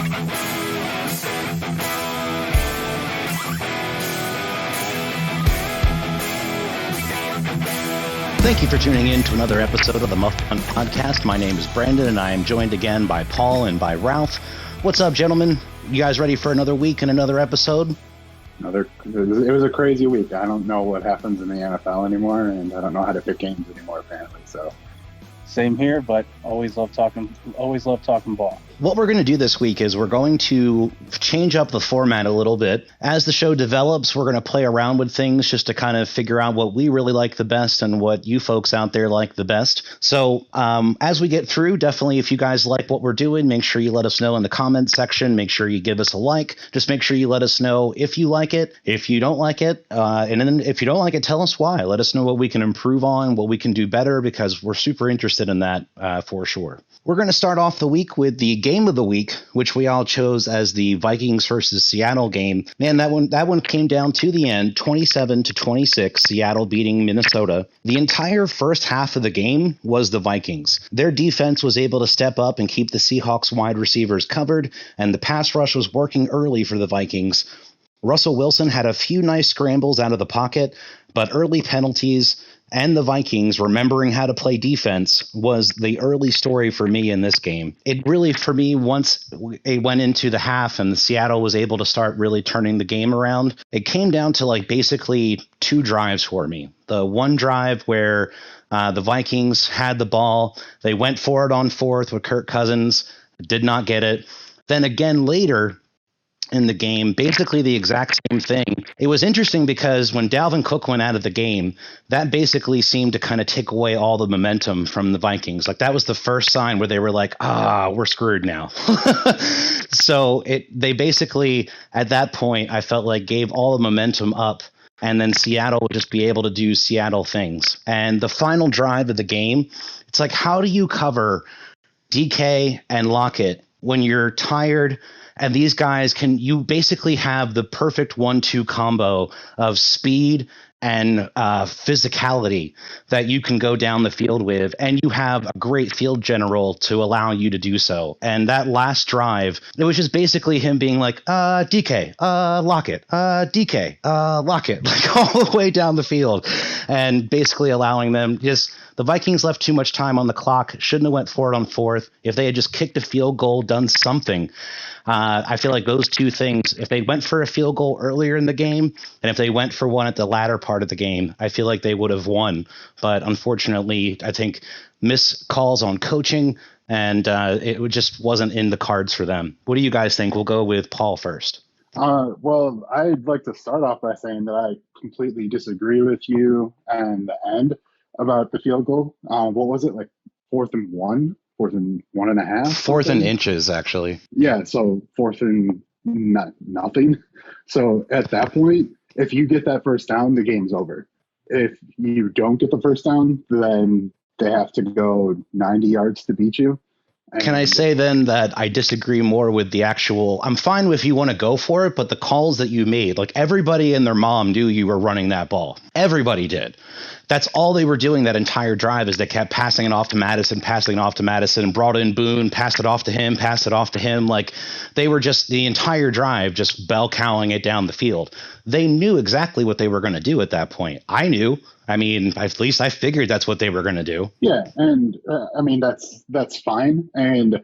Thank you for tuning in to another episode of the Muffed Punt podcast. My name is Brandon, and I am joined again by Paul and by Ralph. What's up, gentlemen? You guys ready for another week and another episode? It was a crazy week. I don't know what happens in the NFL anymore, and I don't know how to pick games anymore, apparently. So, same here, but always love talking ball. What we're going to do this week is we're going to change up the format a little bit. As the show develops, we're going to play around with things just to kind of figure out what we really like the best and what you folks out there like the best. So as we get through, definitely if you guys like what we're doing, make sure you let us know in the comments section. Make sure you give us a like. Just make sure you let us know if you like it, if you don't like it. And then if you don't like it, tell us why. Let us know what we can improve on, what we can do better, because we're super interested in that for sure. We're going to start off the week with the game of the week, which we all chose as the Vikings versus Seattle game. Man, that one came down to the end, 27-26, Seattle beating Minnesota. The entire first half of the game was the Vikings. Their defense was able to step up and keep the Seahawks wide receivers covered, and the pass rush was working early for the Vikings. Russell Wilson had a few nice scrambles out of the pocket, but early penalties and the Vikings remembering how to play defense was the early story for me in this game. It really, for me, once it went into the half and Seattle was able to start really turning the game around, it came down to like basically two drives for me. The one drive where the Vikings had the ball, they went for it on fourth with Kirk Cousins, did not get it. Then again later in the game, basically the exact same thing. It was interesting because when Dalvin Cook went out of the game, that basically seemed to kind of take away all the momentum from the Vikings. Like that was the first sign where they were like, we're screwed now. So they basically, at that point, I felt like gave all the momentum up, and then Seattle would just be able to do Seattle things. And the final drive of the game, it's like, how do you cover DK and Lockett when you're tired? And these guys you basically have the perfect 1-2 combo of speed and physicality that you can go down the field with, and you have a great field general to allow you to do so. And that last drive, it was just basically him being like, DK, Lockett, DK, Lockett, like all the way down the field, and basically allowing them the Vikings left too much time on the clock, shouldn't have went for it on fourth. If they had just kicked a field goal, done something, I feel like those two things, if they went for a field goal earlier in the game, and if they went for one at the latter part of the game, I feel like they would have won. But unfortunately, I think missed calls on coaching, and it just wasn't in the cards for them. What do you guys think? We'll go with Paul first. Well, I'd like to start off by saying that I completely disagree with you and the end about the field goal. What was it, like 4th and 1? 4th and 1.5? 4th and inches, actually. Yeah, so 4th and nothing. So at that point, if you get that first down, the game's over. If you don't get the first down, then they have to go 90 yards to beat you. Can I say then that I disagree more with the actual, I'm fine if you want to go for it, but the calls that you made, like everybody and their mom knew you were running that ball. Everybody did. That's all they were doing that entire drive is they kept passing it off to Madison, brought in Boone, passed it off to him. Like they were just the entire drive, just bell cowing it down the field. They knew exactly what they were going to do at that point. I knew. I mean, at least I figured that's what they were going to do. Yeah, and I mean, that's fine. And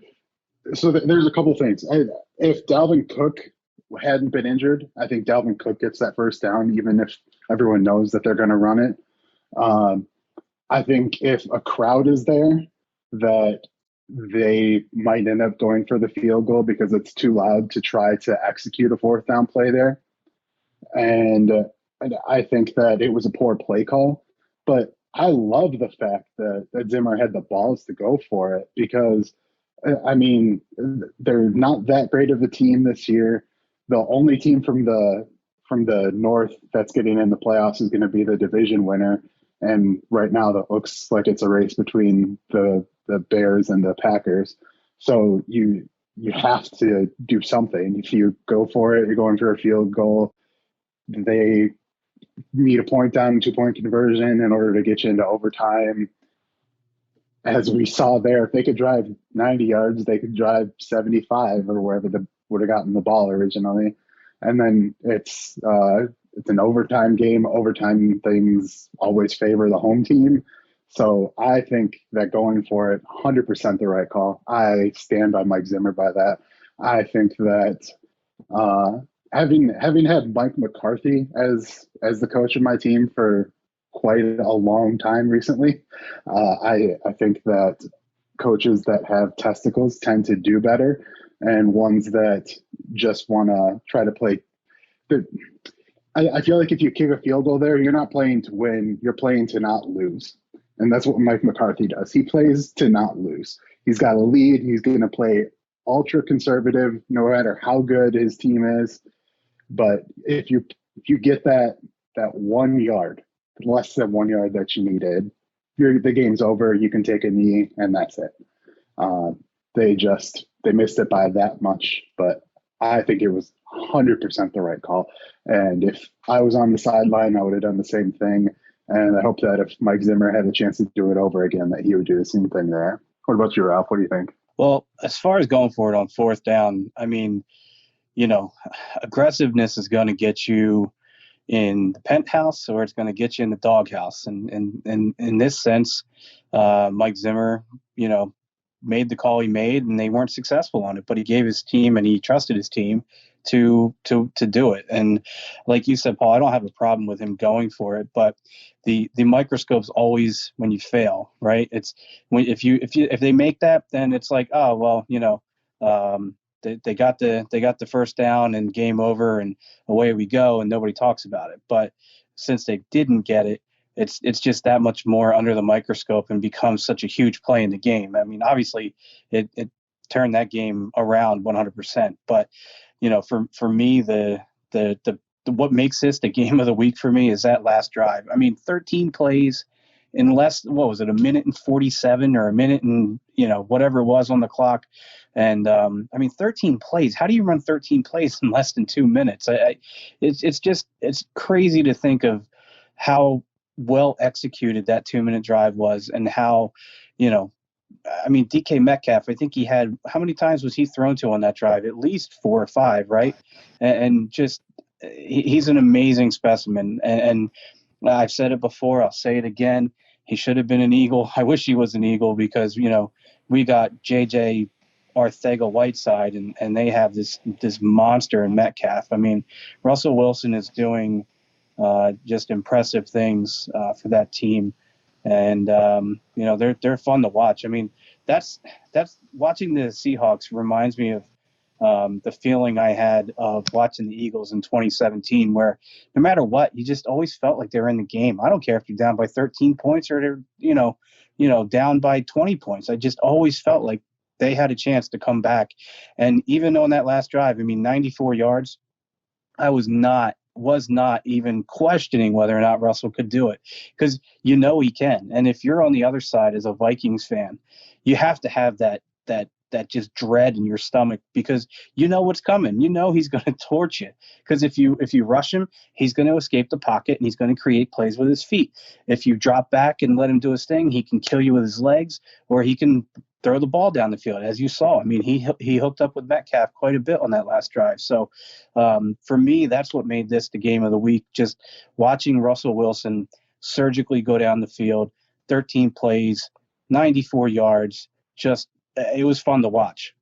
so there's a couple things. If Dalvin Cook hadn't been injured, I think Dalvin Cook gets that first down, even if everyone knows that they're going to run it. I think if a crowd is there, that they might end up going for the field goal because it's too loud to try to execute a 4th down play there. And I think that it was a poor play call, but I love the fact that Zimmer had the balls to go for it because, I mean, they're not that great of a team this year. The only team from the North that's getting in the playoffs is going to be the division winner. And right now that looks like it's a race between the Bears and the Packers. So you have to do something. If you go for it, you're going for a field goal. They need a point down, 2-point conversion in order to get you into overtime. as we saw there, if they could drive 90 yards, they could drive 75 or wherever they would have gotten the ball originally. And then it's an overtime game. Overtime things always favor the home team. So I think that going for it, 100% the right call. I stand by Mike Zimmer by that. I think that uh, having had Mike McCarthy as the coach of my team for quite a long time recently, I think that coaches that have testicles tend to do better, and ones that just want to try to play. I feel like if you kick a field goal there, you're not playing to win, you're playing to not lose. And that's what Mike McCarthy does. He plays to not lose. He's got a lead. He's going to play ultra conservative no matter how good his team is. But if you get that 1 yard, less than 1 yard that you needed, the game's over. You can take a knee, and that's it. Uh, they missed it by that much, but I think it was 100% the right call. And if I was on the sideline, I would have done the same thing. And I hope that if Mike Zimmer had a chance to do it over again, that he would do the same thing there. What about you, Ralph? What do you think? Well, as far as going for it on fourth down, I mean, aggressiveness is going to get you in the penthouse or it's going to get you in the doghouse. And in this sense, Mike Zimmer, made the call he made, and they weren't successful on it. But he gave his team and he trusted his team to do it. And like you said, Paul, I don't have a problem with him going for it, but the microscope's always when you fail, right? It's if they make that, then it's like, oh well, they got the first down and game over and away we go and nobody talks about it. But since they didn't get it, it's just that much more under the microscope and becomes such a huge play in the game. I mean, obviously it turned that game around 100%. But for me, the what makes this the game of the week for me is that last drive. I mean, 13 plays in less, what was it, a minute and 47 or a minute and whatever it was on the clock. And I mean, 13 plays. How do you run 13 plays in less than 2 minutes? It's crazy to think of how well executed that 2 minute drive was, and how, I mean, DK Metcalf, I think he had, how many times was he thrown to on that drive? At least 4 or 5, right? And just, he's an amazing specimen. And I've said it before, I'll say it again. He should have been an Eagle. I wish he was an Eagle because, we got JJ Arcega-Whiteside, and they have this monster in Metcalf. I mean, Russell Wilson is doing just impressive things for that team, and they're fun to watch. I mean, that's watching the Seahawks reminds me of the feeling I had of watching the Eagles in 2017, where no matter what, you just always felt like they're in the game. I don't care if you're down by 13 points or they're down by 20 points. I just always felt like they had a chance to come back. And even on that last drive, I mean, 94 yards, I was not even questioning whether or not Russell could do it, because he can. And if you're on the other side as a Vikings fan, you have to have that just dread in your stomach, because what's coming. He's going to torch you, because if you rush him, he's going to escape the pocket and he's going to create plays with his feet. If you drop back and let him do his thing, he can kill you with his legs, or he can throw the ball down the field, as you saw. I mean, he hooked up with Metcalf quite a bit on that last drive. So for me, that's what made this the game of the week. Just watching Russell Wilson surgically go down the field, 13 plays, 94 yards. Just, it was fun to watch.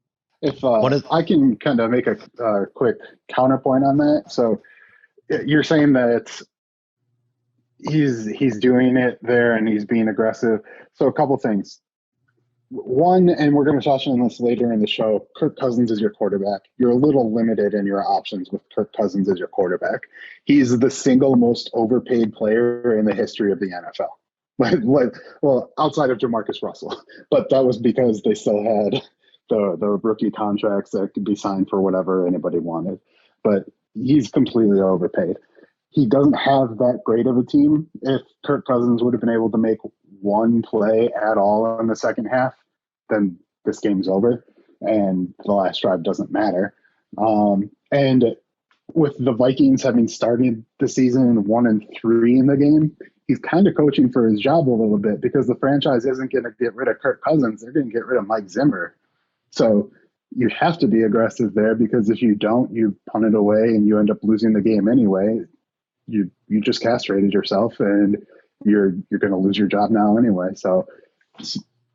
If I can kind of make a quick counterpoint on that. So you're saying that he's doing it there and he's being aggressive. So a couple things. One, and we're going to touch on this later in the show, Kirk Cousins is your quarterback. You're a little limited in your options with Kirk Cousins as your quarterback. He's the single most overpaid player in the history of the NFL. Well, outside of Jamarcus Russell. But that was because they still had the rookie contracts that could be signed for whatever anybody wanted. But he's completely overpaid. He doesn't have that great of a team. If Kirk Cousins would have been able to make one play at all in the second half, then this game's over and the last drive doesn't matter. And with the Vikings having started the season 1-3 in the game, he's kind of coaching for his job a little bit, because the franchise isn't going to get rid of Kirk Cousins. They're going to get rid of Mike Zimmer. So you have to be aggressive there, because if you don't, you punt it away and you end up losing the game anyway. You just castrated yourself, and you're going to lose your job now anyway. So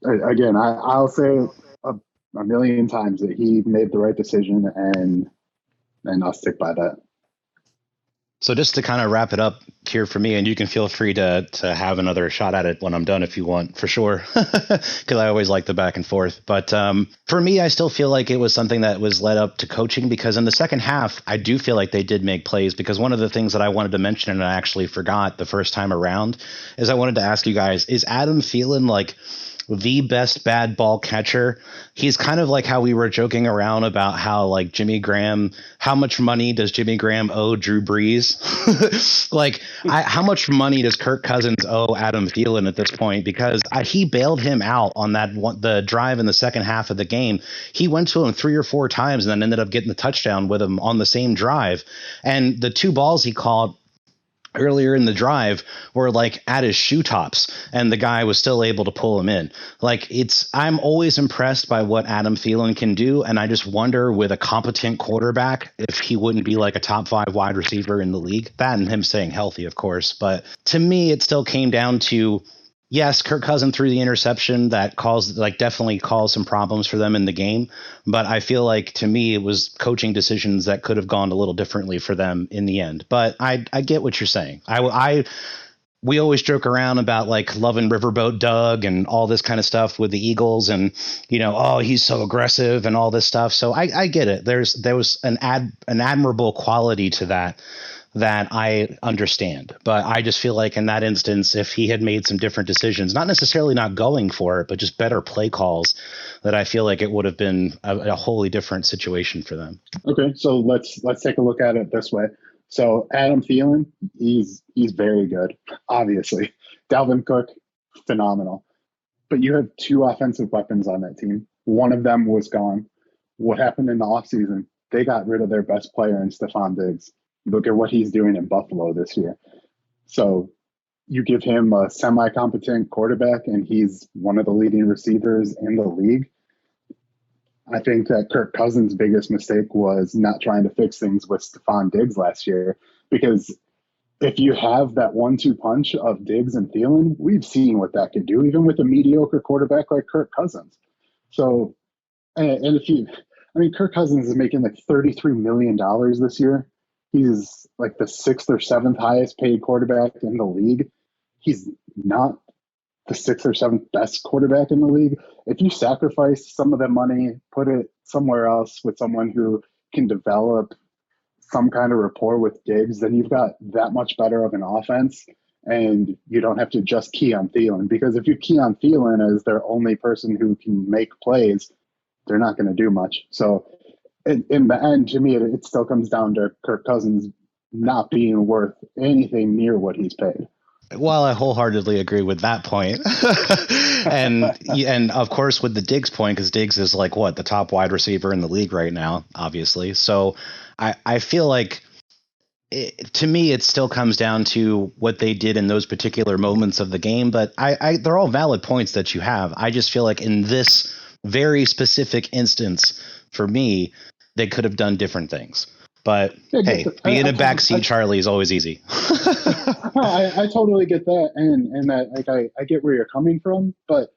again, I'll say a million times that he made the right decision, and I'll stick by that. So just to kind of wrap it up here for me, and you can feel free to have another shot at it when I'm done if you want, for sure, because I always like the back and forth. But for me, I still feel like it was something that was led up to coaching, because in the second half, I do feel like they did make plays, because one of the things that I wanted to mention and I actually forgot the first time around is I wanted to ask you guys, is Adam Thielen like the best bad ball catcher? He's kind of like how we were joking around about how like Jimmy Graham, how much money does Jimmy Graham owe Drew Brees? Like how much money does Kirk Cousins owe Adam Thielen at this point? Because he bailed him out on the drive in the second half of the game. He went to him 3 or 4 times and then ended up getting the touchdown with him on the same drive. And the 2 balls he called earlier in the drive were like at his shoe tops, and the guy was still able to pull him in. Like I'm always impressed by what Adam Thielen can do. And I just wonder, with a competent quarterback, if he wouldn't be like a top 5 wide receiver in the league. That and him staying healthy, of course. But to me, it still came down to, yes, Kirk Cousins threw the interception that definitely caused some problems for them in the game. But I feel like, to me, it was coaching decisions that could have gone a little differently for them in the end. But I get what you're saying. We always joke around about like loving Riverboat Doug and all this kind of stuff with the Eagles, and oh, he's so aggressive and all this stuff. So I get it. There was an admirable quality to that I understand. But I just feel like in that instance, if he had made some different decisions, not necessarily not going for it, but just better play calls, that I feel like it would have been a wholly different situation for them. Okay, so let's take a look at it this way. So Adam Thielen, he's very good, obviously. Dalvin Cook, phenomenal. But you have 2 offensive weapons on that team. One of them was gone. What happened in the offseason? They got rid of their best player in Stephon Diggs. Look at what he's doing in Buffalo this year. So you give him a semi-competent quarterback, and he's one of the leading receivers in the league. I think that Kirk Cousins' biggest mistake was not trying to fix things with Stephon Diggs last year, because if you have that 1-2 punch of Diggs and Thielen, we've seen what that can do, even with a mediocre quarterback like Kirk Cousins. So, and Kirk Cousins is making like $33 million this year. He's like the 6th or 7th highest paid quarterback in the league. He's not the 6th or 7th best quarterback in the league. If you sacrifice some of that money, put it somewhere else with someone who can develop some kind of rapport with Diggs, then you've got that much better of an offense, and you don't have to just key on Thielen. Because if you key on Thielen as their only person who can make plays, they're not going to do much. So in the end, to me, it still comes down to Kirk Cousins not being worth anything near what he's paid. Well, I wholeheartedly agree with that point. and of course with the Diggs point, because Diggs is like the top wide receiver in the league right now, obviously. So I feel like to me, it still comes down to what they did in those particular moments of the game. But they're all valid points that you have. I just feel like in this very specific instance, for me, they could have done different things. But hey, being a backseat Charlie is always easy. I totally get that, and that I get where you're coming from. But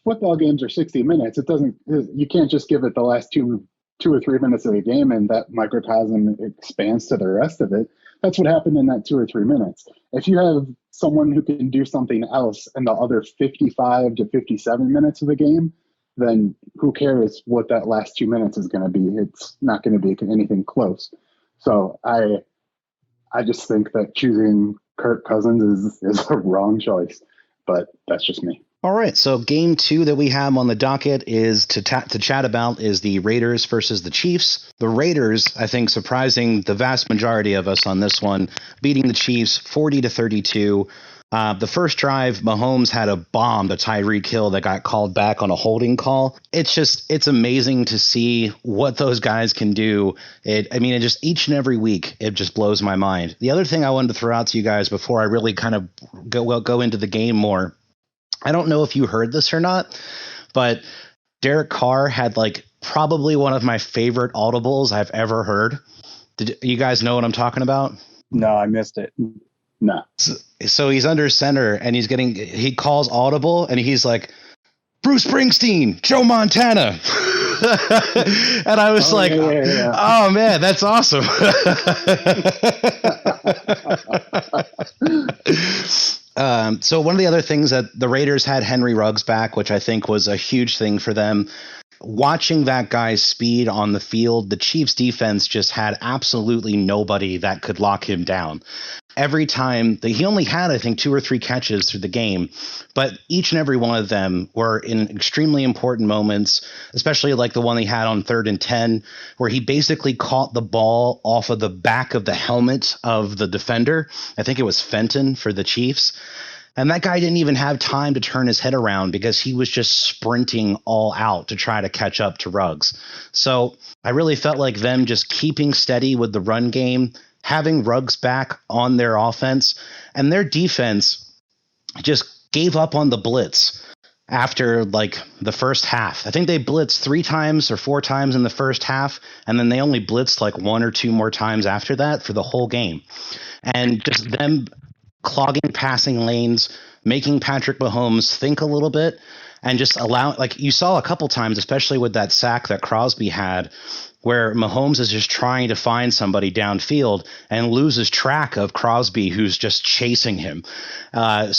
football games are 60 minutes. You can't just give it the last two or 3 minutes of the game, and that microcosm expands to the rest of it. That's what happened in that 2 or 3 minutes. If you have someone who can do something else in the other 55 to 57 minutes of the game, then who cares what that last 2 minutes is going to be? It's not going to be anything close. So I just think that choosing Kirk Cousins is a wrong choice, but that's just me. All right, so game 2 that we have on the docket is to chat about is the Raiders versus the Chiefs. The Raiders, I think, surprising the vast majority of us on this one, beating the Chiefs 40-32. The first drive, Mahomes had a bomb to Tyreek Hill that got called back on a holding call. It's amazing to see what those guys can do. It just each and every week, it just blows my mind. The other thing I wanted to throw out to you guys before I really kind of go into the game more, I don't know if you heard this or not, but Derek Carr had like probably one of my favorite audibles I've ever heard. Did you guys know what I'm talking about? No, I missed it. No. So he's under center and he calls audible and he's like, Bruce Springsteen, Joe Montana. And I was yeah. Oh man, that's awesome. So one of the other things that the Raiders had Henry Ruggs back, which I think was a huge thing for them. Watching that guy's speed on the field, the Chiefs defense just had absolutely nobody that could lock him down. Every time he only had, I think, 2 or 3 catches through the game, but each and every one of them were in extremely important moments, especially like the one he had on 3rd and 10, where he basically caught the ball off of the back of the helmet of the defender. I think it was Fenton for the Chiefs. And that guy didn't even have time to turn his head around because he was just sprinting all out to try to catch up to Ruggs. So I really felt like them just keeping steady with the run game, having Ruggs back on their offense, and their defense just gave up on the blitz after like the first half. I think they blitzed 3 times or 4 times in the first half, and then they only blitzed like 1 or 2 more times after that for the whole game. And just them clogging passing lanes, making Patrick Mahomes think a little bit, and just allow, like you saw a couple times, especially with that sack that Crosby had, where Mahomes is just trying to find somebody downfield and loses track of Crosby, who's just chasing him. I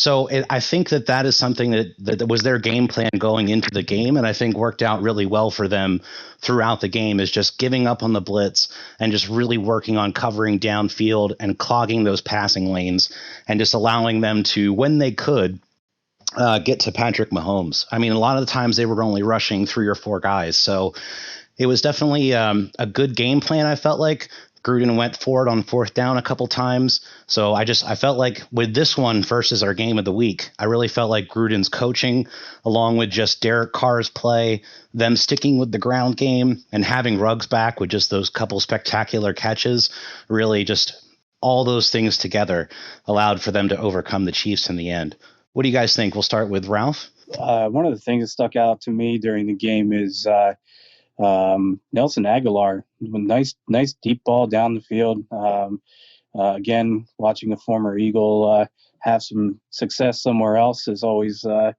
think that is something that was their game plan going into the game, and I think worked out really well for them throughout the game, is just giving up on the blitz and just really working on covering downfield and clogging those passing lanes and just allowing them to, when they could, get to Patrick Mahomes. I mean, a lot of the times they were only rushing 3 or 4 guys, so it was definitely a good game plan. I felt like Gruden went for it on 4th down a couple times. So I felt like with this one versus our game of the week, I really felt like Gruden's coaching, along with just Derek Carr's play, them sticking with the ground game and having Ruggs back with just those couple spectacular catches, really just all those things together allowed for them to overcome the Chiefs in the end. What do you guys think? We'll start with Ralph. One of the things that stuck out to me during the game is Nelson Aguilar, nice deep ball down the field. Again, watching a former Eagle have some success somewhere else is always a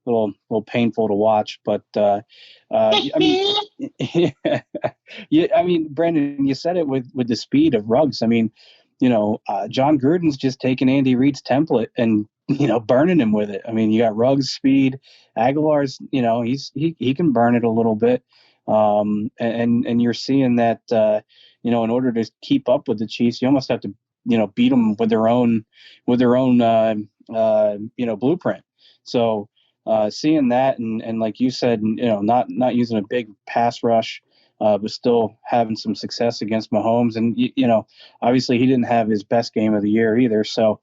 little painful to watch. But I mean, Brandon, you said it with the speed of Ruggs. I mean, John Gruden's just taking Andy Reid's template and burning him with it. I mean, you got Ruggs' speed, Aguilar's. He can burn it a little bit. And you're seeing that, in order to keep up with the Chiefs, you almost have to, beat them with their own blueprint. So, seeing that and like you said, not using a big pass rush, but still having some success against Mahomes. And, obviously he didn't have his best game of the year either. So,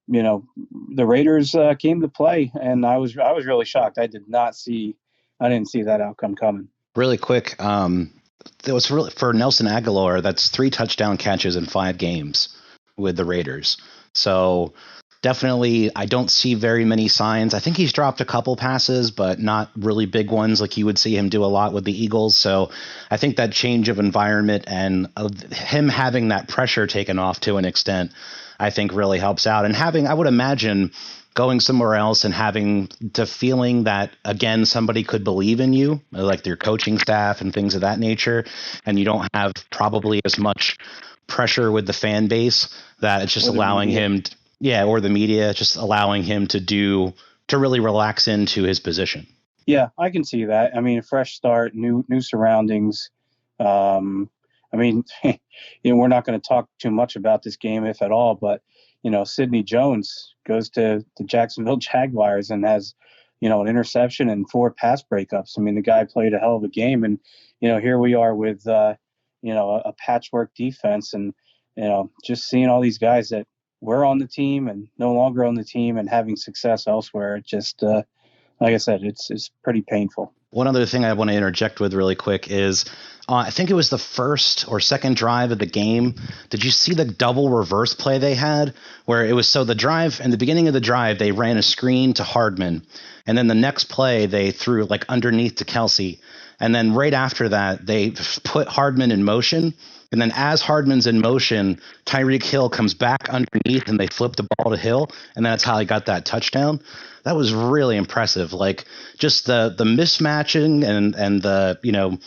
the Raiders came to play, and I was really shocked. I didn't see that outcome coming. Really quick, it was really for Nelson Aguilar. That's 3 touchdown catches in 5 games with the Raiders. So definitely, I don't see very many signs. I think he's dropped a couple passes, but not really big ones like you would see him do a lot with the Eagles. So I think that change of environment and him having that pressure taken off to an extent, I think really helps out. And I would imagine, going somewhere else and having the feeling that, again, somebody could believe in you, like your coaching staff and things of that nature, and you don't have probably as much pressure with the fan base, that it's just allowing him, or the media, just allowing him to really relax into his position. Yeah, I can see that. I mean, a fresh start, new surroundings. I mean, we're not going to talk too much about this game, if at all, but Sidney Jones goes to the Jacksonville Jaguars and has, an interception and 4 pass breakups. I mean, the guy played a hell of a game, and, here we are with, a patchwork defense, and, just seeing all these guys that, we're on the team and no longer on the team and having success elsewhere. It just, like I said, it's pretty painful. One other thing I want to interject with really quick is I think it was the first or second drive of the game. Did you see the double reverse play they had where it was so the drive in the beginning of the drive, they ran a screen to Hardman. And then the next play they threw like underneath to Kelsey. And then right after that, they put Hardman in motion. And then as Hardman's in motion, Tyreek Hill comes back underneath and they flip the ball to Hill. And that's how he got that touchdown. That was really impressive. Like just the mismatching and the,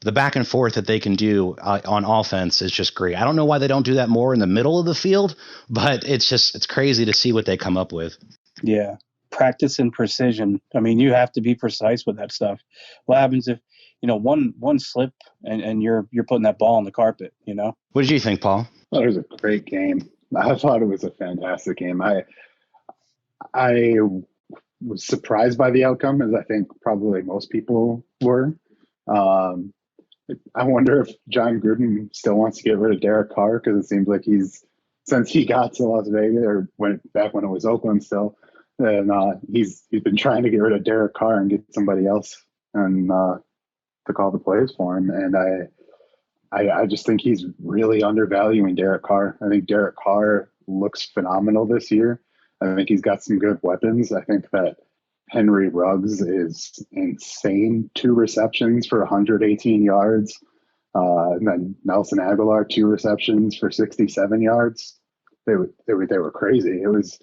the back and forth that they can do on offense is just great. I don't know why they don't do that more in the middle of the field, but it's crazy to see what they come up with. Yeah. Practice and precision. I mean, you have to be precise with that stuff. What happens if, one slip and you're putting that ball on the carpet, What did you think, Paul? I thought it was a great game. I thought it was a fantastic game. I was surprised by the outcome, as I think probably most people were. I wonder if John Gruden still wants to get rid of Derek Carr, because it seems like since he got to Las Vegas, or back when it was Oakland still, and he's been trying to get rid of Derek Carr and get somebody else and to call the plays for him. And I just think he's really undervaluing Derek Carr. I think Derek Carr looks phenomenal this year. I think he's got some good weapons. I think that Henry Ruggs is insane. 2 receptions for 118 yards. And then Nelson Aguilar, 2 receptions for 67 yards. They were crazy. It was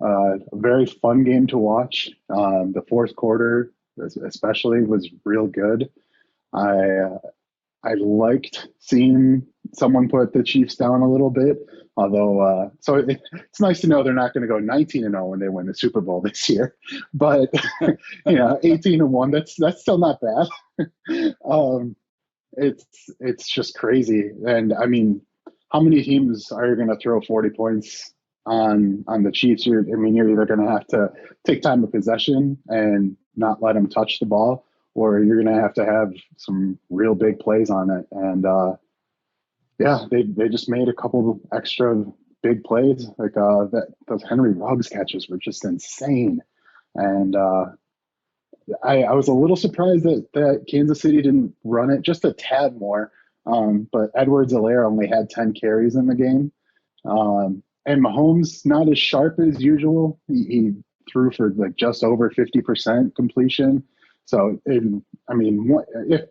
a very fun game to watch. The fourth quarter especially was real good. I liked seeing someone put the Chiefs down a little bit, although so it's nice to know they're not going to go 19-0 when they win the Super Bowl this year. But 18-1, that's still not bad. It's just crazy. And I mean, how many teams are going to throw 40 points on the Chiefs? You're either going to have to take time of possession and not let them touch the ball, or you're going to have some real big plays on it. And they just made a couple of extra big plays. Like those Henry Ruggs catches were just insane. And I was a little surprised that Kansas City didn't run it just a tad more. But Edwards-Helaire only had 10 carries in the game. And Mahomes, not as sharp as usual. He threw for like just over 50% completion. So, if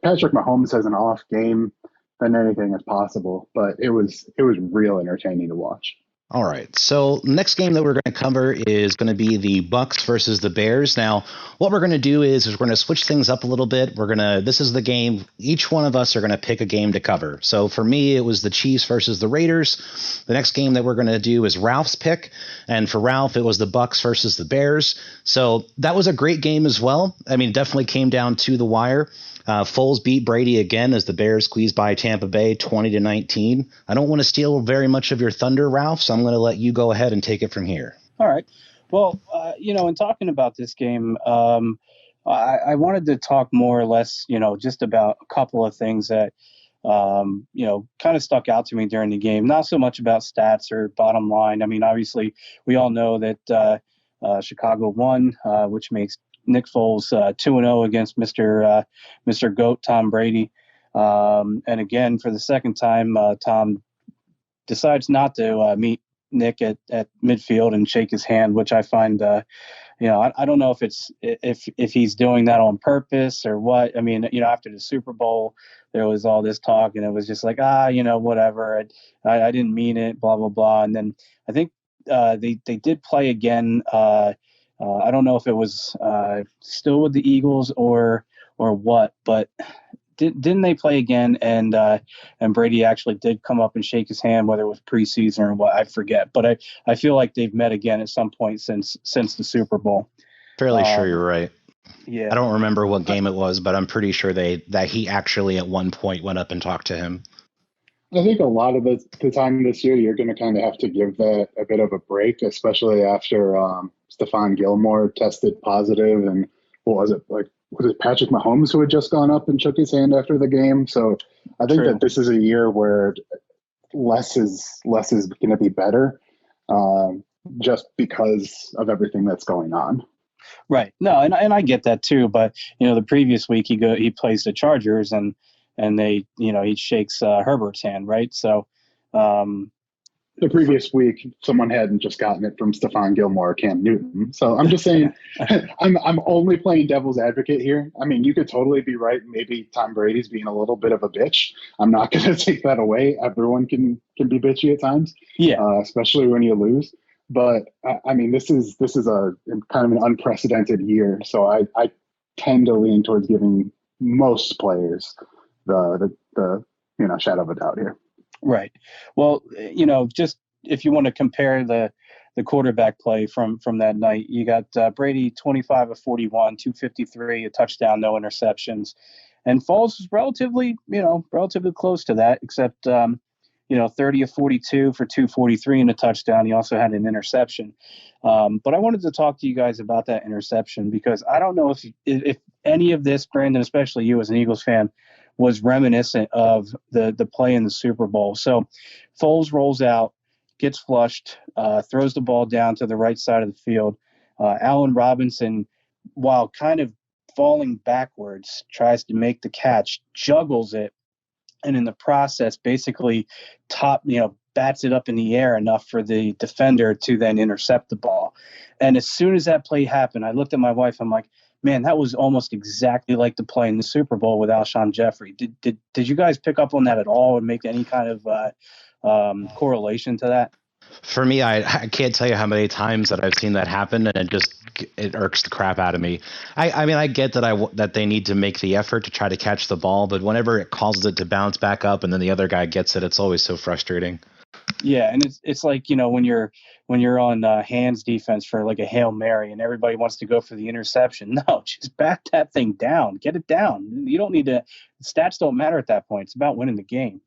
Patrick Mahomes has an off game, then anything is possible. But it was real entertaining to watch. All right. So next game that we're going to cover is going to be the Bucks versus the Bears. Now, what we're going to do is we're going to switch things up a little bit. This is the game. Each one of us are going to pick a game to cover. So for me, it was the Chiefs versus the Raiders. The next game that we're going to do is Ralph's pick. And for Ralph, it was the Bucks versus the Bears. So that was a great game as well. I mean, definitely came down to the wire. Foles beat Brady again as the Bears squeezed by Tampa Bay 20-19. I don't want to steal very much of your thunder, Ralph, so I'm going to let you go ahead and take it from here. All right. Well, in talking about this game, I wanted to talk more or less, just about a couple of things that, kind of stuck out to me during the game. Not so much about stats or bottom line. I mean, obviously, we all know that Chicago won, which makes Nick Foles 2-0 against Mr. GOAT Tom Brady. And again, for the second time, Tom decides not to meet Nick at midfield and shake his hand, which I find, I don't know if he's doing that on purpose or what. I mean, after the Super Bowl, there was all this talk and it was just like, whatever. I didn't mean it, blah, blah, blah. And then I think they did play again. I don't know if it was still with the Eagles or what, but didn't they play again? And Brady actually did come up and shake his hand, whether it was preseason or what, I forget. But I feel like they've met again at some point since the Super Bowl. Fairly sure you're right. Yeah, I don't remember what game it was, but I'm pretty sure that he actually at one point went up and talked to him. I think a lot of the time this year, you're going to kind of have to give that a bit of a break, especially after Stephon Gilmore tested positive. And was it Patrick Mahomes who had just gone up and shook his hand after the game? So I think that this is a year where less is going to be better. just because of everything that's going on. Right. No, and I get that too. But the previous week he plays the Chargers and they he shakes Herbert's hand, right? So the previous week, someone hadn't just gotten it from Stephon Gilmore or Cam Newton. So I'm just saying, I'm only playing devil's advocate here. I mean, you could totally be right. Maybe Tom Brady's being a little bit of a bitch. I'm not going to take that away. Everyone can be bitchy at times, especially when you lose. But I mean, this is a kind of an unprecedented year. So I tend to lean towards giving most players the shadow of a doubt here. Right. Well, just if you want to compare the quarterback play from that night, you got Brady 25 of 41, 253, a touchdown, no interceptions, and Foles was relatively close to that, except 30 of 42 for 243 and a touchdown. He also had an interception. But I wanted to talk to you guys about that interception because I don't know if any of this, Brandon, especially you as an Eagles fan, was reminiscent of the play in the Super Bowl. So Foles rolls out, gets flushed, throws the ball down to the right side of the field. Allen Robinson, while kind of falling backwards, tries to make the catch, juggles it, and in the process basically bats it up in the air enough for the defender to then intercept the ball. And as soon as that play happened, I looked at my wife, I'm like, man, that was almost exactly like the play in the Super Bowl with Alshon Jeffrey. Did you guys pick up on that at all and make any kind of correlation to that? For me, I can't tell you how many times that I've seen that happen, and it irks the crap out of me. I mean, I get that they need to make the effort to try to catch the ball, but whenever it causes it to bounce back up and then the other guy gets it, it's always so frustrating. Yeah, and it's like when you're on hands defense for like a Hail Mary and everybody wants to go for the interception. No, just bat that thing down, get it down. You don't need to. Stats don't matter at that point. It's about winning the game,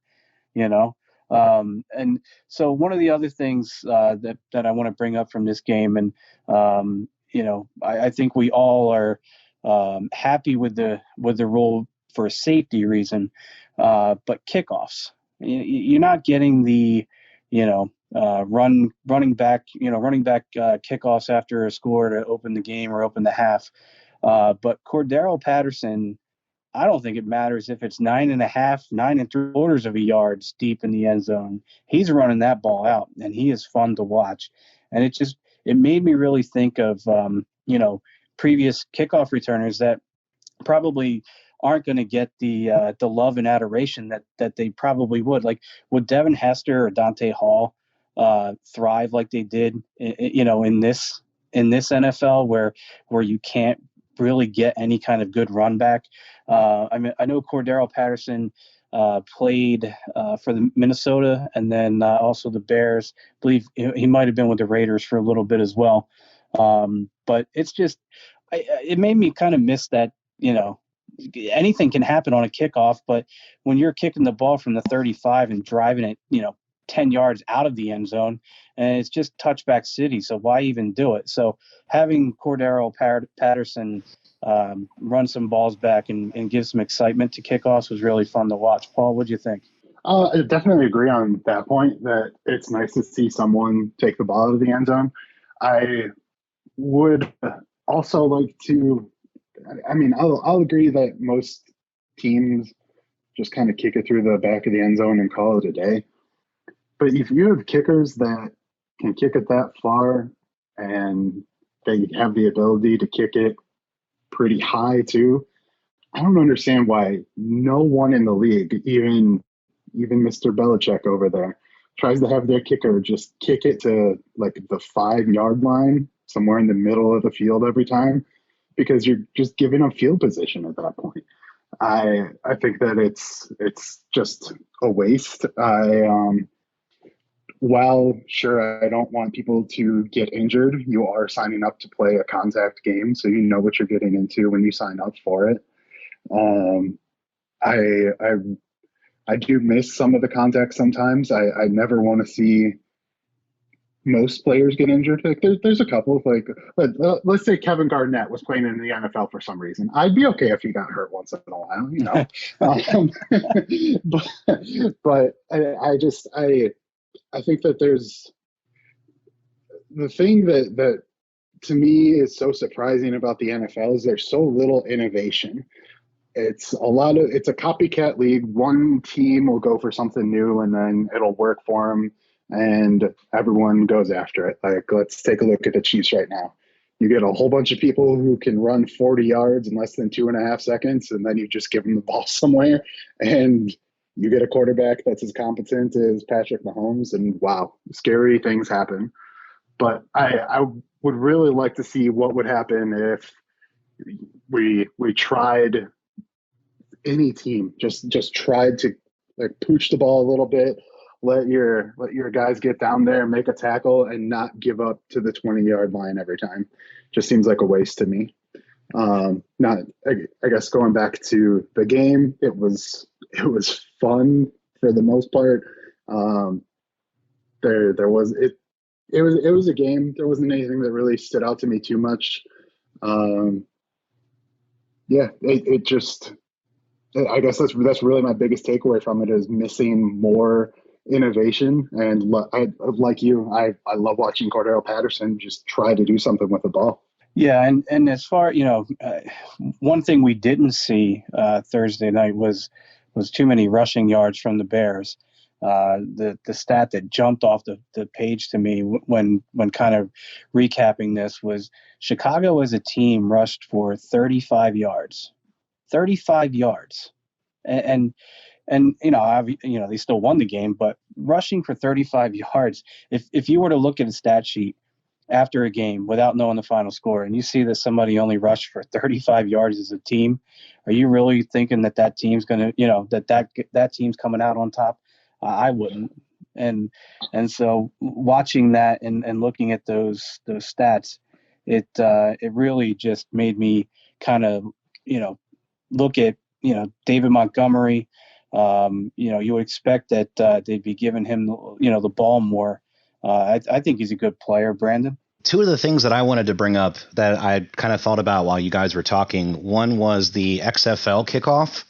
And so one of the other things that I want to bring up from this game, and I think we all are happy with the rule for a safety reason, but kickoffs. You're not getting the running back kickoffs after a score to open the game or open the half. But Cordero Patterson, I don't think it matters if it's 9.5, 9 3/4 of a yards deep in the end zone. He's running that ball out, and he is fun to watch. And it made me really think of previous kickoff returners that probably aren't going to get the love and adoration that they probably would. Like, would Devin Hester or Dante Hall thrive like they did, in this NFL where you can't really get any kind of good run back? I mean, I know Cordero Patterson played for the Minnesota and then also the Bears. I believe he might have been with the Raiders for a little bit as well. But it's just, it made me kind of miss that, anything can happen on a kickoff, but when you're kicking the ball from the 35 and driving it, 10 yards out of the end zone, and it's just touchback city. So why even do it? So having Cordero Patterson run some balls back and give some excitement to kickoffs was really fun to watch. Paul, what do you think? I definitely agree on that point, that it's nice to see someone take the ball out of the end zone. I would also like to, I mean, I'll agree that most teams just kind of kick it through the back of the end zone and call it a day. But if you have kickers that can kick it that far and they have the ability to kick it pretty high too, I don't understand why no one in the league, even Mr. Belichick over there, tries to have their kicker just kick it to like the 5-yard line, somewhere in the middle of the field every time, because you're just giving them field position at that point. I think that it's just a waste. While sure, I don't want people to get injured, you are signing up to play a contact game, so you know what you're getting into when you sign up for it. I do miss some of the contact sometimes. I never want to see most players get injured. Like there's a couple of let's say Kevin Garnett was playing in the NFL for some reason. I'd be okay if he got hurt once in a while, but I think that there's the thing that to me is so surprising about the NFL is there's so little innovation. It's a copycat league. One team will go for something new and then it'll work for them, and everyone goes after it. Like, let's take a look at the Chiefs right now. You get a whole bunch of people who can run 40 yards in less than 2.5 seconds, and then you just give them the ball somewhere, and you get a quarterback that's as competent as Patrick Mahomes, and wow, scary things happen. But I would really like to see what would happen if we tried any team just tried to like pooch the ball a little bit, let your guys get down there, make a tackle, and not give up to the 20-yard line every time. Just seems like a waste to me. Not, I guess going back to the game, it was fun for the most part. There was it was a game. There wasn't anything that really stood out to me too much. Yeah, it just, I guess that's really my biggest takeaway from it is missing more innovation. And like you, I love watching Cordell Patterson just try to do something with the ball. Yeah, and as far, one thing we didn't see Thursday night was too many rushing yards from the Bears. The stat that jumped off the page to me when kind of recapping this was Chicago as a team rushed for 35 yards. 35 yards. And they still won the game, but rushing for 35 yards, if you were to look at a stat sheet after a game without knowing the final score and you see that somebody only rushed for 35 yards as a team, are you really thinking that team's going to, that team's coming out on top? I wouldn't. And so watching that and looking at those stats, it really just made me kind of, look at, David Montgomery. You would expect that they'd be giving him, the ball more. I think he's a good player, Brandon. Two of the things that I wanted to bring up that I kind of thought about while you guys were talking, one was the XFL kickoff.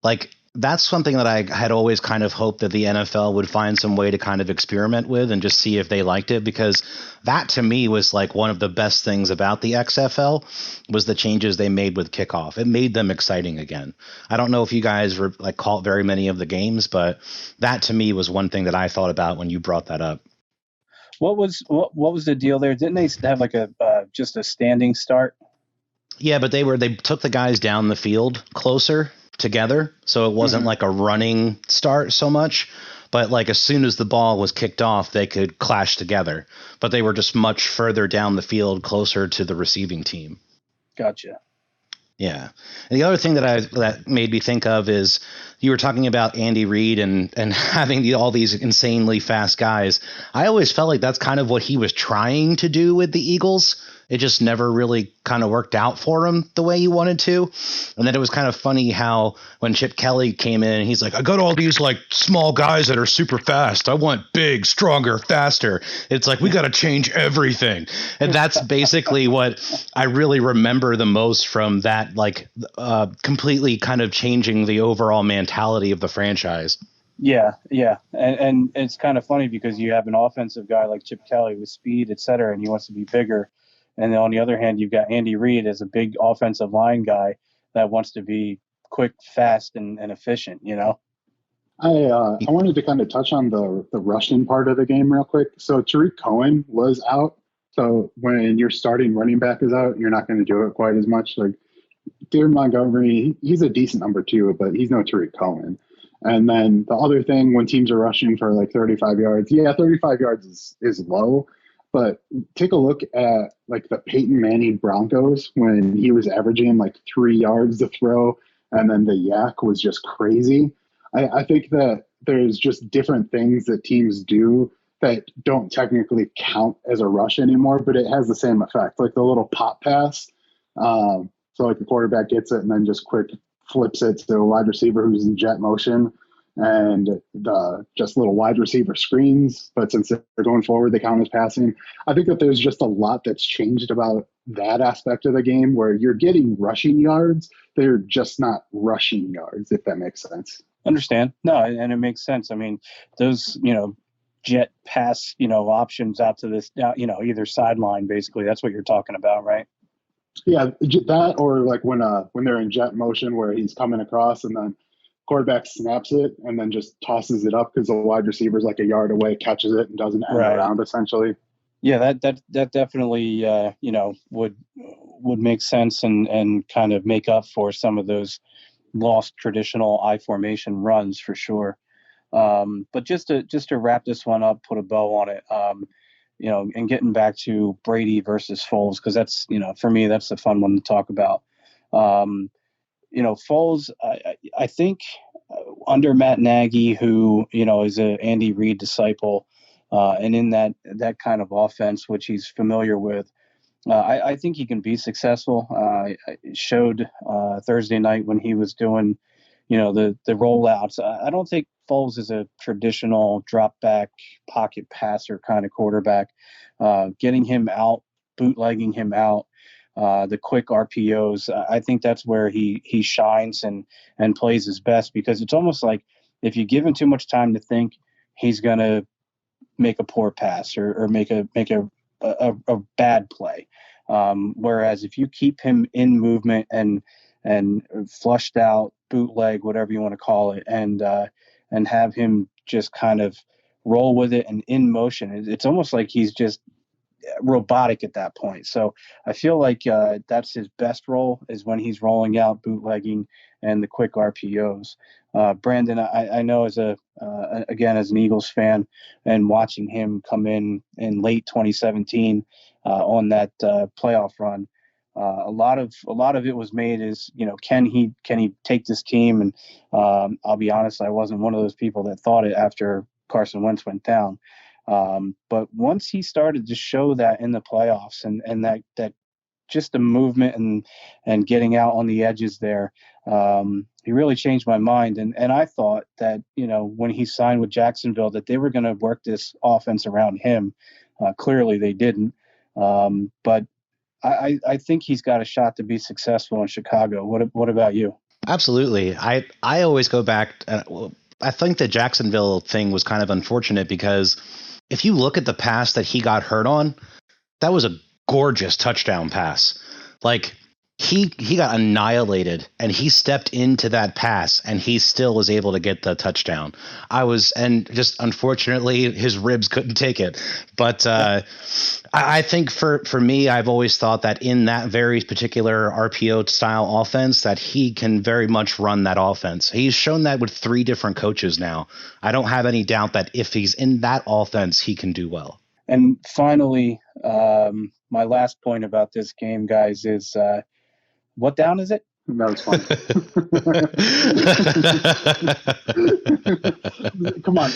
Like, that's something that I had always kind of hoped that the NFL would find some way to kind of experiment with and just see if they liked it, because that to me was like one of the best things about the XFL was the changes they made with kickoff. It made them exciting again. I don't know if you guys were like caught very many of the games, but that to me was one thing that I thought about when you brought that up. What was the deal there? Didn't they have like a just a standing start? Yeah, but they took the guys down the field closer together, so it wasn't like a running start so much, but like as soon as the ball was kicked off they could clash together, but they were just much further down the field closer to the receiving team. Gotcha. Yeah. And the other thing that made me think of is you were talking about Andy Reid and having all these insanely fast guys. I always felt like that's kind of what he was trying to do with the Eagles. It just never really kind of worked out for him the way he wanted to. And then it was kind of funny how when Chip Kelly came in, he's like, I got all these like small guys that are super fast. I want big, stronger, faster. It's like, we got to change everything. And that's basically what I really remember the most from that, like completely kind of changing the overall mentality of the franchise. Yeah. And it's kind of funny because you have an offensive guy like Chip Kelly with speed, et cetera, and he wants to be bigger. And then on the other hand, you've got Andy Reid as a big offensive line guy that wants to be quick, fast, and efficient, I wanted to kind of touch on the rushing part of the game real quick. So Tariq Cohen was out. So when your starting running back is out, you're not going to do it quite as much. Like David Montgomery, he's a decent number two, but he's no Tariq Cohen. And then the other thing, when teams are rushing for like 35 yards, 35 yards is low. But take a look at like the Peyton Manning Broncos when he was averaging like 3 yards to throw, and then the yak was just crazy. I think that there's just different things that teams do that don't technically count as a rush anymore, but it has the same effect. Like the little pop pass. So like the quarterback gets it and then just quick flips it to a wide receiver who's in jet motion. And the just little wide receiver screens, but since they're going forward, they count as passing. I think that there's just a lot that's changed about that aspect of the game where you're getting rushing yards. They're just not rushing yards, if that makes sense. Understand. No, and it makes sense. I mean, those, jet pass, options out to this, either sideline. Basically, that's what you're talking about, right? Yeah, that or like when they're in jet motion where he's coming across and then quarterback snaps it and then just tosses it up because the wide receiver's like a yard away, catches it and doesn't end Right. around essentially. Yeah, that definitely would make sense and kind of make up for some of those lost traditional I formation runs for sure. But just to wrap this one up, put a bow on it. And getting back to Brady versus Foles, because that's, for me, that's the fun one to talk about. Foles, I think under Matt Nagy, who, is a Andy Reid disciple, and in that kind of offense, which he's familiar with, I think he can be successful. It showed Thursday night when he was doing, the rollouts. I don't think Foles is a traditional drop back pocket passer kind of quarterback. Getting him out, bootlegging him out, the quick RPOs. I think that's where he shines and plays his best, because it's almost like if you give him too much time to think, he's gonna make a poor pass or make a bad play. Whereas if you keep him in movement and flushed out bootleg, whatever you want to call it, and have him just kind of roll with it and in motion, it's almost like he's just robotic at that point. So I feel like that's his best role, is when he's rolling out, bootlegging, and the quick RPOs. Brandon, I know as again as an Eagles fan, and watching him come in late 2017 on that playoff run, a lot of it was made is, can he take this team? And I'll be honest, I wasn't one of those people that thought it after Carson Wentz went down. But once he started to show that in the playoffs, and that just the movement and getting out on the edges there, he really changed my mind. And I thought that, when he signed with Jacksonville, that they were going to work this offense around him. Clearly they didn't. But I think he's got a shot to be successful in Chicago. What about you? Absolutely. I always go back. I think the Jacksonville thing was kind of unfortunate because if you look at the pass that he got hurt on, that was a gorgeous touchdown pass. Like he got annihilated and he stepped into that pass and he still was able to get the touchdown. And just unfortunately his ribs couldn't take it. But I think for me, I've always thought that in that very particular RPO style offense, that he can very much run that offense. He's shown that with 3 different coaches now. I don't have any doubt that if he's in that offense, he can do well. And finally, my last point about this game, guys, is what down is it? That was fun. Come on,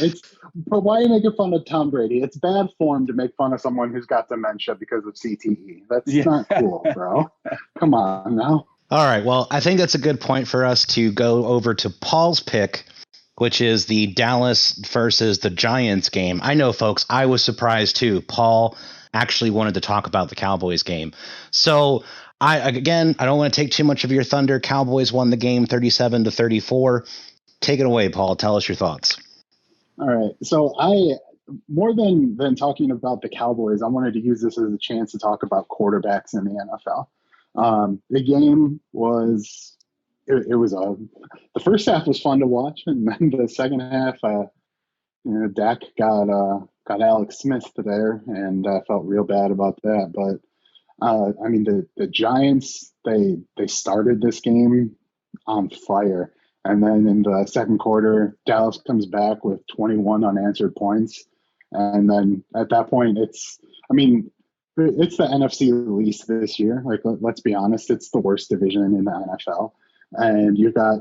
but why are you making fun of Tom Brady? It's bad form to make fun of someone who's got dementia because of CTE. That's not cool, bro. Come on now. All right, well, I think that's a good point for us to go over to Paul's pick, which is the Dallas versus the Giants game. I know, folks, I was surprised too. Paul actually wanted to talk about the Cowboys game. So I don't want to take too much of your thunder. Cowboys won the game 37-34. Take it away, Paul. Tell us your thoughts. All right. So more than talking about the Cowboys, I wanted to use this as a chance to talk about quarterbacks in the NFL. The game was, the first half was fun to watch, and then the second half, Dak got Alex Smith there, and I felt real bad about that. But the Giants, they started this game on fire. And then in the second quarter, Dallas comes back with 21 unanswered points. And then at that point, it's the NFC East this year. Like, let's be honest, it's the worst division in the NFL. And you've got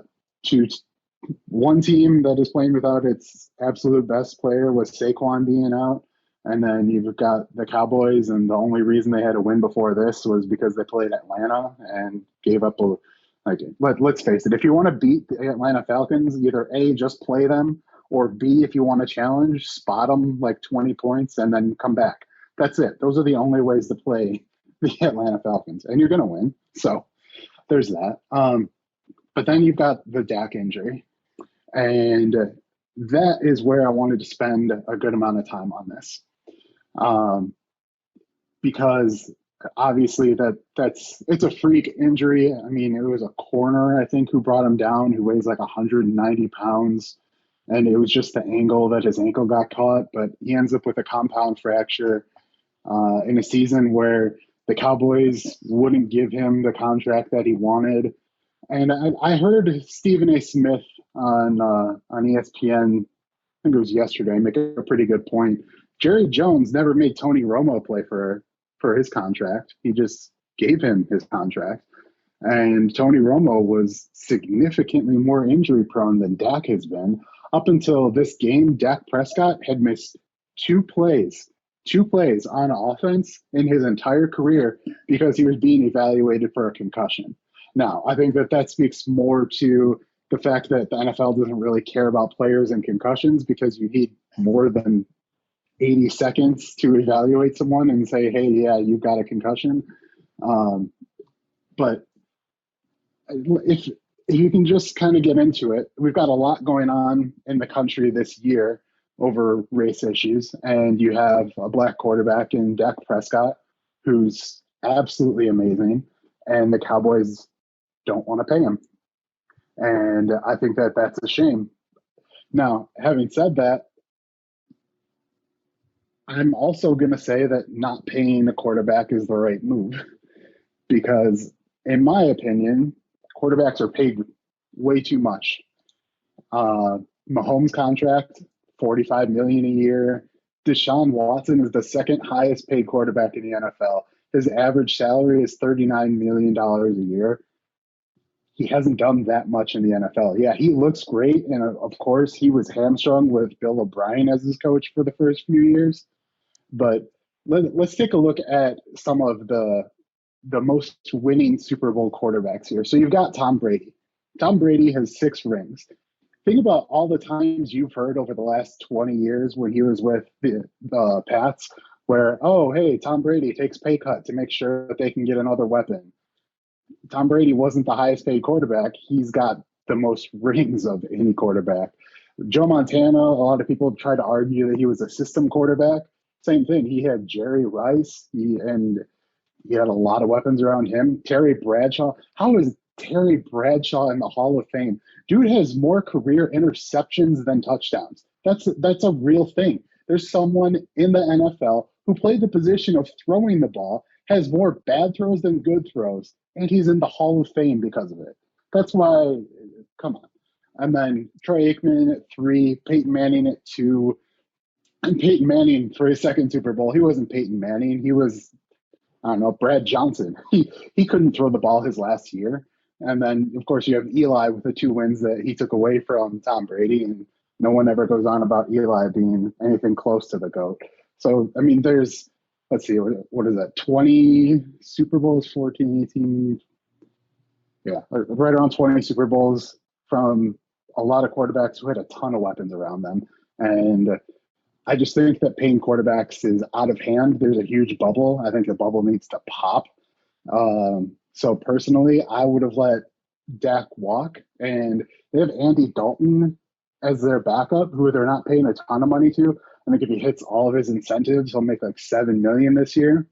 one team that is playing without its absolute best player with Saquon being out. And then you've got the Cowboys, and the only reason they had a win before this was because they played Atlanta and gave up let's face it, if you want to beat the Atlanta Falcons, either A, just play them, or B, if you want to challenge, spot them like 20 points and then come back. That's it. Those are the only ways to play the Atlanta Falcons, and you're going to win. So there's that. But then you've got the Dak injury. And that is where I wanted to spend a good amount of time on this. Um, because obviously it's a freak injury. I mean, it was a corner, I think, who brought him down, who weighs like 190 pounds. And it was just the angle that his ankle got caught, but he ends up with a compound fracture in a season where the Cowboys wouldn't give him the contract that he wanted. And I heard Stephen A. Smith on ESPN, I think it was yesterday, make a pretty good point. Jerry Jones never made Tony Romo play for his contract. He just gave him his contract. And Tony Romo was significantly more injury prone than Dak has been. Up until this game, Dak Prescott had missed two plays on offense in his entire career because he was being evaluated for a concussion. Now, I think that speaks more to the fact that the NFL doesn't really care about players and concussions because you need more than 80 seconds to evaluate someone and say, hey, yeah, you've got a concussion. But if you can just kind of get into it, we've got a lot going on in the country this year over race issues, and you have a black quarterback in Dak Prescott, who's absolutely amazing, and the Cowboys don't want to pay him. And I think that that's a shame. Now, having said that, I'm also going to say that not paying a quarterback is the right move because, in my opinion, quarterbacks are paid way too much. Mahomes' contract, $45 million a year. Deshaun Watson is the second highest paid quarterback in the NFL. His average salary is $39 million a year. He hasn't done that much in the NFL. Yeah, he looks great, and of course, he was hamstrung with Bill O'Brien as his coach for the first few years. But let's take a look at some of the most winning Super Bowl quarterbacks here. So you've got Tom Brady. Tom Brady has 6 rings. Think about all the times you've heard over the last 20 years when he was with the Pats where, oh, hey, Tom Brady takes pay cut to make sure that they can get another weapon. Tom Brady wasn't the highest paid quarterback. He's got the most rings of any quarterback. Joe Montana, a lot of people try to argue that he was a system quarterback. Same thing. He had Jerry Rice, and he had a lot of weapons around him. Terry Bradshaw. How is Terry Bradshaw in the Hall of Fame? Dude has more career interceptions than touchdowns. That's a real thing. There's someone in the NFL who played the position of throwing the ball, has more bad throws than good throws, and he's in the Hall of Fame because of it. That's why, come on. And then Troy Aikman at 3, Peyton Manning at 2, and Peyton Manning for his second Super Bowl. He wasn't Peyton Manning. He was, I don't know, Brad Johnson. He couldn't throw the ball his last year. And then, of course, you have Eli with the 2 wins that he took away from Tom Brady. And no one ever goes on about Eli being anything close to the GOAT. So, I mean, there's, let's see, what is that, 20 Super Bowls, 14, 18? Yeah, right around 20 Super Bowls from a lot of quarterbacks who had a ton of weapons around them. And I just think that paying quarterbacks is out of hand. There's a huge bubble. I think the bubble needs to pop. So personally, I would have let Dak walk. And they have Andy Dalton as their backup, who they're not paying a ton of money to. I think if he hits all of his incentives, he'll make like $7 million this year.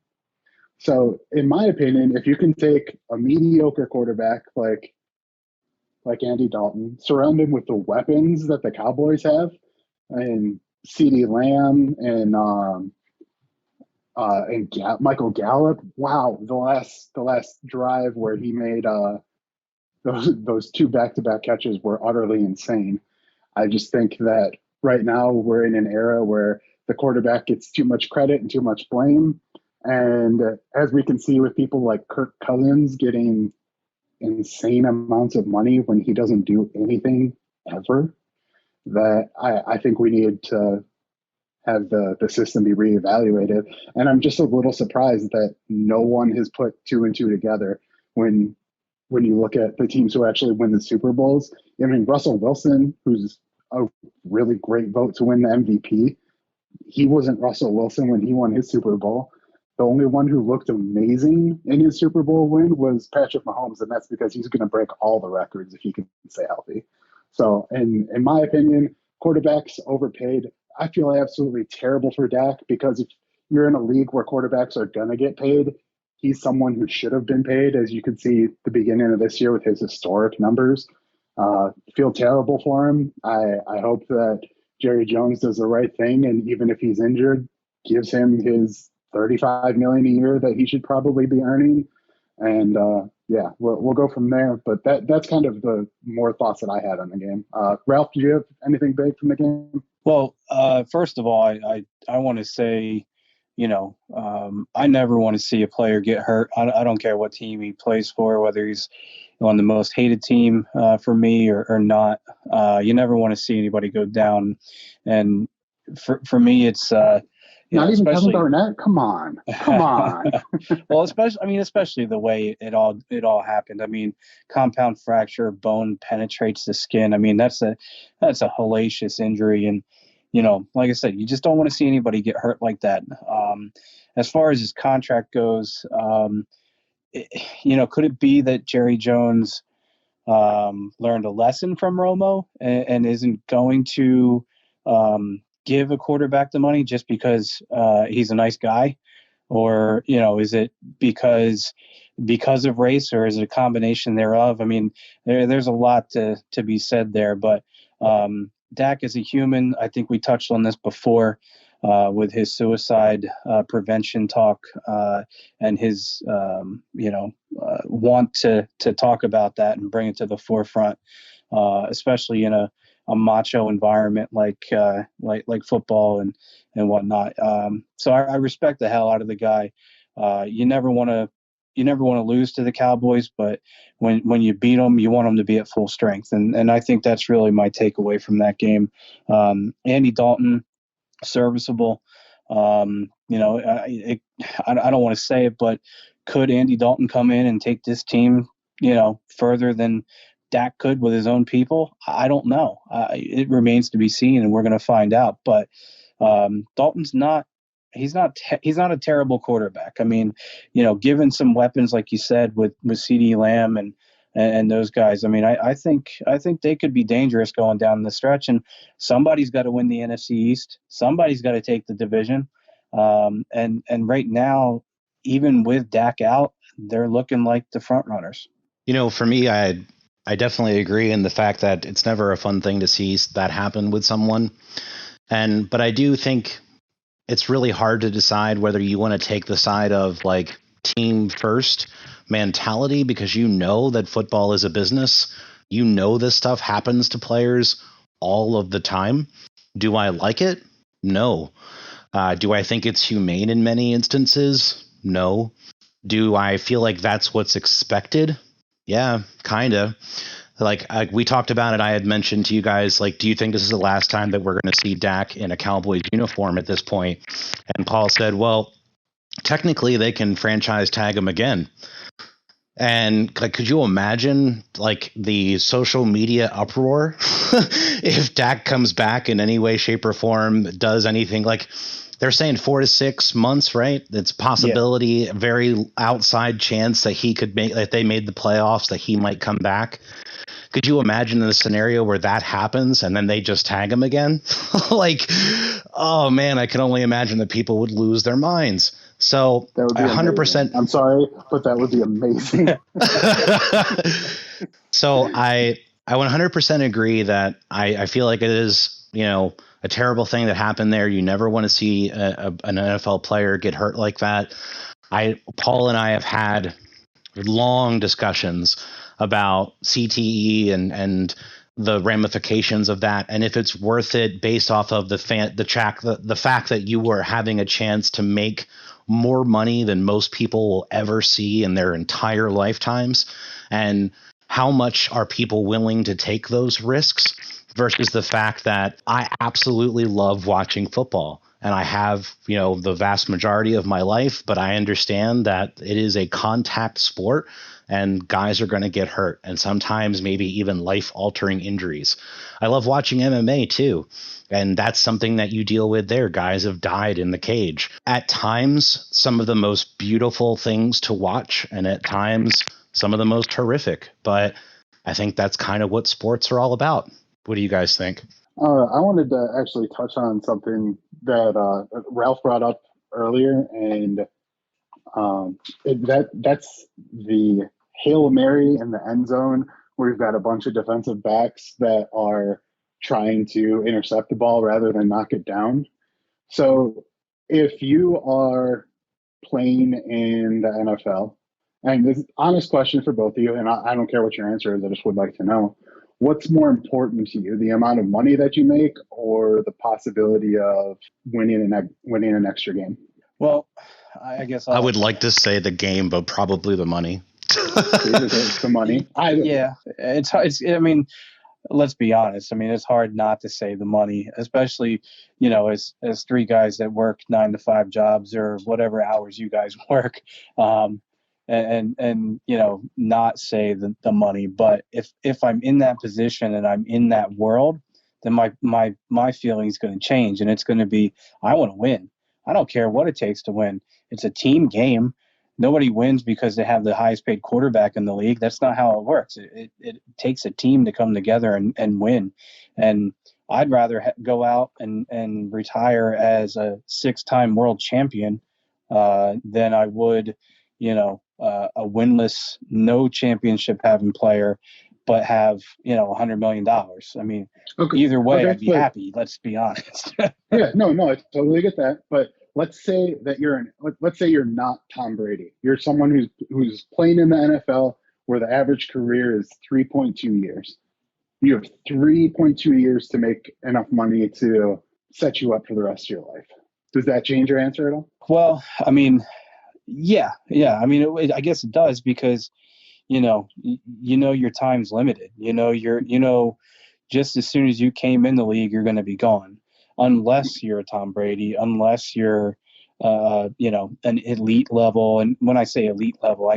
So in my opinion, if you can take a mediocre quarterback like Andy Dalton, surround him with the weapons that the Cowboys have, and CeeDee Lamb and Michael Gallup. Wow, the last drive where he made those 2 back-to-back catches were utterly insane. I just think that right now we're in an era where the quarterback gets too much credit and too much blame. And as we can see with people like Kirk Cousins getting insane amounts of money when he doesn't do anything ever, that I think we need to have the system be reevaluated. And I'm just a little surprised that no one has put 2 and 2 together when you look at the teams who actually win the Super Bowls. I mean, Russell Wilson, who's a really great vote to win the MVP, he wasn't Russell Wilson when he won his Super Bowl. The only one who looked amazing in his Super Bowl win was Patrick Mahomes, and that's because he's going to break all the records if he can stay healthy. So, in my opinion, quarterbacks overpaid. I feel absolutely terrible for Dak because if you're in a league where quarterbacks are going to get paid, he's someone who should have been paid, as you can see the beginning of this year with his historic numbers. Feel terrible for him. I hope that Jerry Jones does the right thing, and even if he's injured, gives him his $35 million a year that he should probably be earning. And yeah, we'll go from there. But that's kind of the more thoughts that I had on the game. Ralph, did you have anything big from the game? Well, first of all, I want to say, I never want to see a player get hurt. I don't care what team he plays for, whether he's on the most hated team for me or not. You never want to see anybody go down. And for me, it's not even Kevin Garnett. Come on. Well, especially the way it all happened. I mean, compound fracture, bone penetrates the skin. I mean, that's a hellacious injury, and like I said, you just don't want to see anybody get hurt like that. As far as his contract goes, could it be that Jerry Jones learned a lesson from Romo and isn't going to give a quarterback the money just because he's a nice guy? Or, is it because of race, or is it a combination thereof? I mean, there's a lot to be said there, but Dak is a human. I think we touched on this before with his suicide prevention talk and his, want to talk about that and bring it to the forefront, especially in a macho environment like football and whatnot. So I respect the hell out of the guy. You never want to lose to the Cowboys, but when you beat them, you want them to be at full strength. And I think that's really my takeaway from that game. Andy Dalton, serviceable. I don't want to say it, but could Andy Dalton come in and take this team, further than Dak could with his own people? I don't know. It remains to be seen, and we're going to find out. But Dalton's not. He's not a terrible quarterback. I mean, given some weapons like you said with CeeDee Lamb and those guys. I mean, I think they could be dangerous going down the stretch. And somebody's got to win the NFC East. Somebody's got to take the division. And right now, even with Dak out, they're looking like the front runners. For me, I definitely agree in the fact that it's never a fun thing to see that happen with someone. But I do think it's really hard to decide whether you want to take the side of like team first mentality, because that football is a business. This stuff happens to players all of the time. Do I like it? No. Do I think it's humane in many instances? No. Do I feel like that's what's expected? Yeah, kind of. Like we talked about it. I had mentioned to you guys, like, do you think this is the last time that we're going to see Dak in a Cowboys uniform at this point? And Paul said, well, technically they can franchise tag him again. And like, could you imagine like the social media uproar if Dak comes back in any way, shape, or form, does anything? Like they're saying 4 to 6 months, right? It's a possibility, a very outside chance that he could make, if they made the playoffs, that he might come back. Could you imagine the scenario where that happens and then they just tag him again? Like, oh man, I can only imagine that people would lose their minds. So that would be 100%. Amazing. I'm sorry, but that would be amazing. So I 100% agree that I feel like it is, a terrible thing that happened there. You never want to see an NFL player get hurt like that. Paul and I have had long discussions about CTE and the ramifications of that, and if it's worth it based off of the fact that you were having a chance to make more money than most people will ever see in their entire lifetimes, and how much are people willing to take those risks versus the fact that I absolutely love watching football. And I have, the vast majority of my life, but I understand that it is a contact sport and guys are going to get hurt, and sometimes maybe even life-altering injuries. I love watching MMA too, and that's something that you deal with there. Guys have died in the cage. At times, some of the most beautiful things to watch, and at times, some of the most horrific. But I think that's kind of what sports are all about. What do you guys think? I wanted to actually touch on something that Ralph brought up earlier, and that's the Hail Mary in the end zone where we've got a bunch of defensive backs that are trying to intercept the ball rather than knock it down. So if you are playing in the NFL, and this is an honest question for both of you, and I don't care what your answer is, I just would like to know what's more important to you, the amount of money that you make or the possibility of winning an extra game? Well, I guess I would like to say the game, but probably the money. It's the money. Yeah, I mean, let's be honest. I mean, it's hard not to say the money, especially, as three guys that work 9 to 5 jobs or whatever hours you guys work, and not say the money. But if I'm in that position and I'm in that world, then my feeling is going to change, and it's going to be, I want to win. I don't care what it takes to win. It's a team game. Nobody wins because they have the highest paid quarterback in the league. That's not how it works. It takes a team to come together and win. And I'd rather go out and retire as a 6-time world champion than I would, a winless, no championship having player, but have, $100 million. I mean, either way, I'd be happy. Let's be honest. Yeah, no, I totally get that. But let's say you're not Tom Brady. You're someone who's playing in the NFL where the average career is 3.2 years. You have 3.2 years to make enough money to set you up for the rest of your life. Does that change your answer at all? Well, I mean, yeah. I mean, I guess it does because, your time's limited. Just as soon as you came in the league, you're going to be gone. Unless you're a Tom Brady, unless you're, an elite level. And when I say elite level, I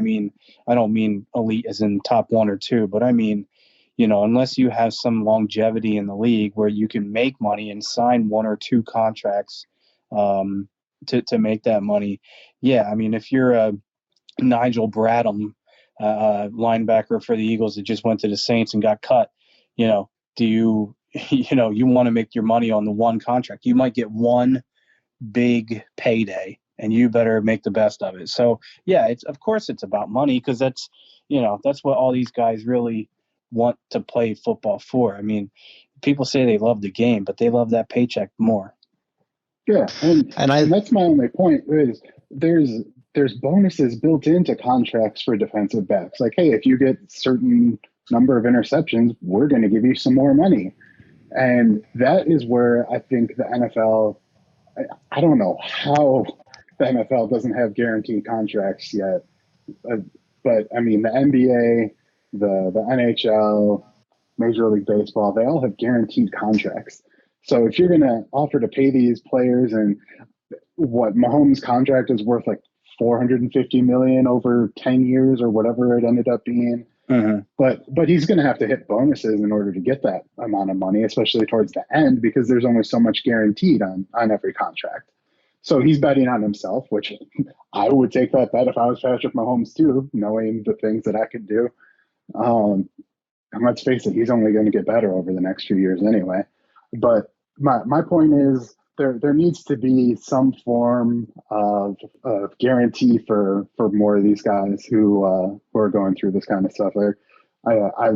don't mean elite as in top 1 or 2, but I mean, unless you have some longevity in the league where you can make money and sign 1 or 2 contracts to make that money. Yeah, I mean, if you're a Nigel Bradham linebacker for the Eagles that just went to the Saints and got cut, do you want to make your money on the one contract. You might get one big payday and you better make the best of it. So yeah, of course it's about money because that's what all these guys really want to play football for. I mean, people say they love the game, but they love that paycheck more. Yeah. And that's my only point is there's bonuses built into contracts for defensive backs. Like, hey, if you get certain number of interceptions, we're going to give you some more money. And that is where I think the NFL, I don't know how the NFL doesn't have guaranteed contracts yet. But I mean, the NBA, the NHL, Major League Baseball, they all have guaranteed contracts. So if you're going to offer to pay these players, and what Mahomes' contract is worth like $450 million over 10 years or whatever it ended up being. Mm-hmm. But he's going to have to hit bonuses in order to get that amount of money, especially towards the end, because there's only so much guaranteed on every contract. So he's betting on himself, which I would take that bet if I was Patrick Mahomes too, knowing the things that I could do. And let's face it, he's only going to get better over the next few years anyway. But my point is there needs to be some form of guarantee for more of these guys who are going through this kind of stuff. I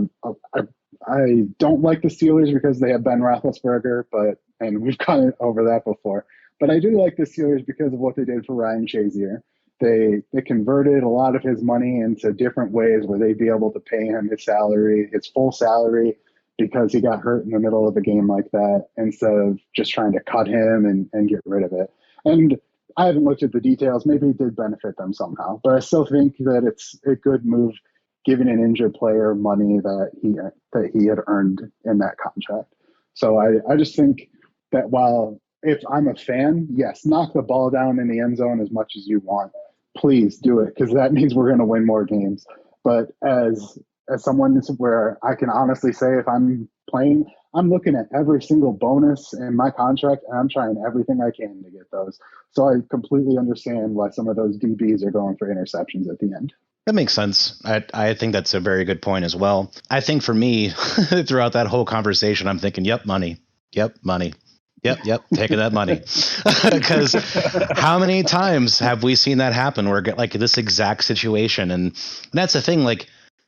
don't like the Steelers because they have Ben Roethlisberger, and we've gone over that before. But I do like the Steelers because of what they did for Ryan Shazier. They converted a lot of his money into different ways where they'd be able to pay him his salary, his full salary, because he got hurt in the middle of a game like that, instead of just trying to cut him and get rid of it. And I haven't looked at the details. Maybe it did benefit them somehow, but I still think that it's a good move giving an injured player money that he had earned in that contract. So I just think that while if I'm a fan, yes, knock the ball down in the end zone as much as you want. Please do it, because that means we're going to win more games. But as someone where I can honestly say if I'm playing, I'm looking at every single bonus in my contract and I'm trying everything I can to get those. So I completely understand why some of those DBs are going for interceptions at the end. That makes sense. I think that's a very good point as well. I think for me, throughout that whole conversation, I'm thinking, yep, money. Yep, money. Yep, taking that money. Because how many times have we seen that happen where like this exact situation? And that's the thing, like,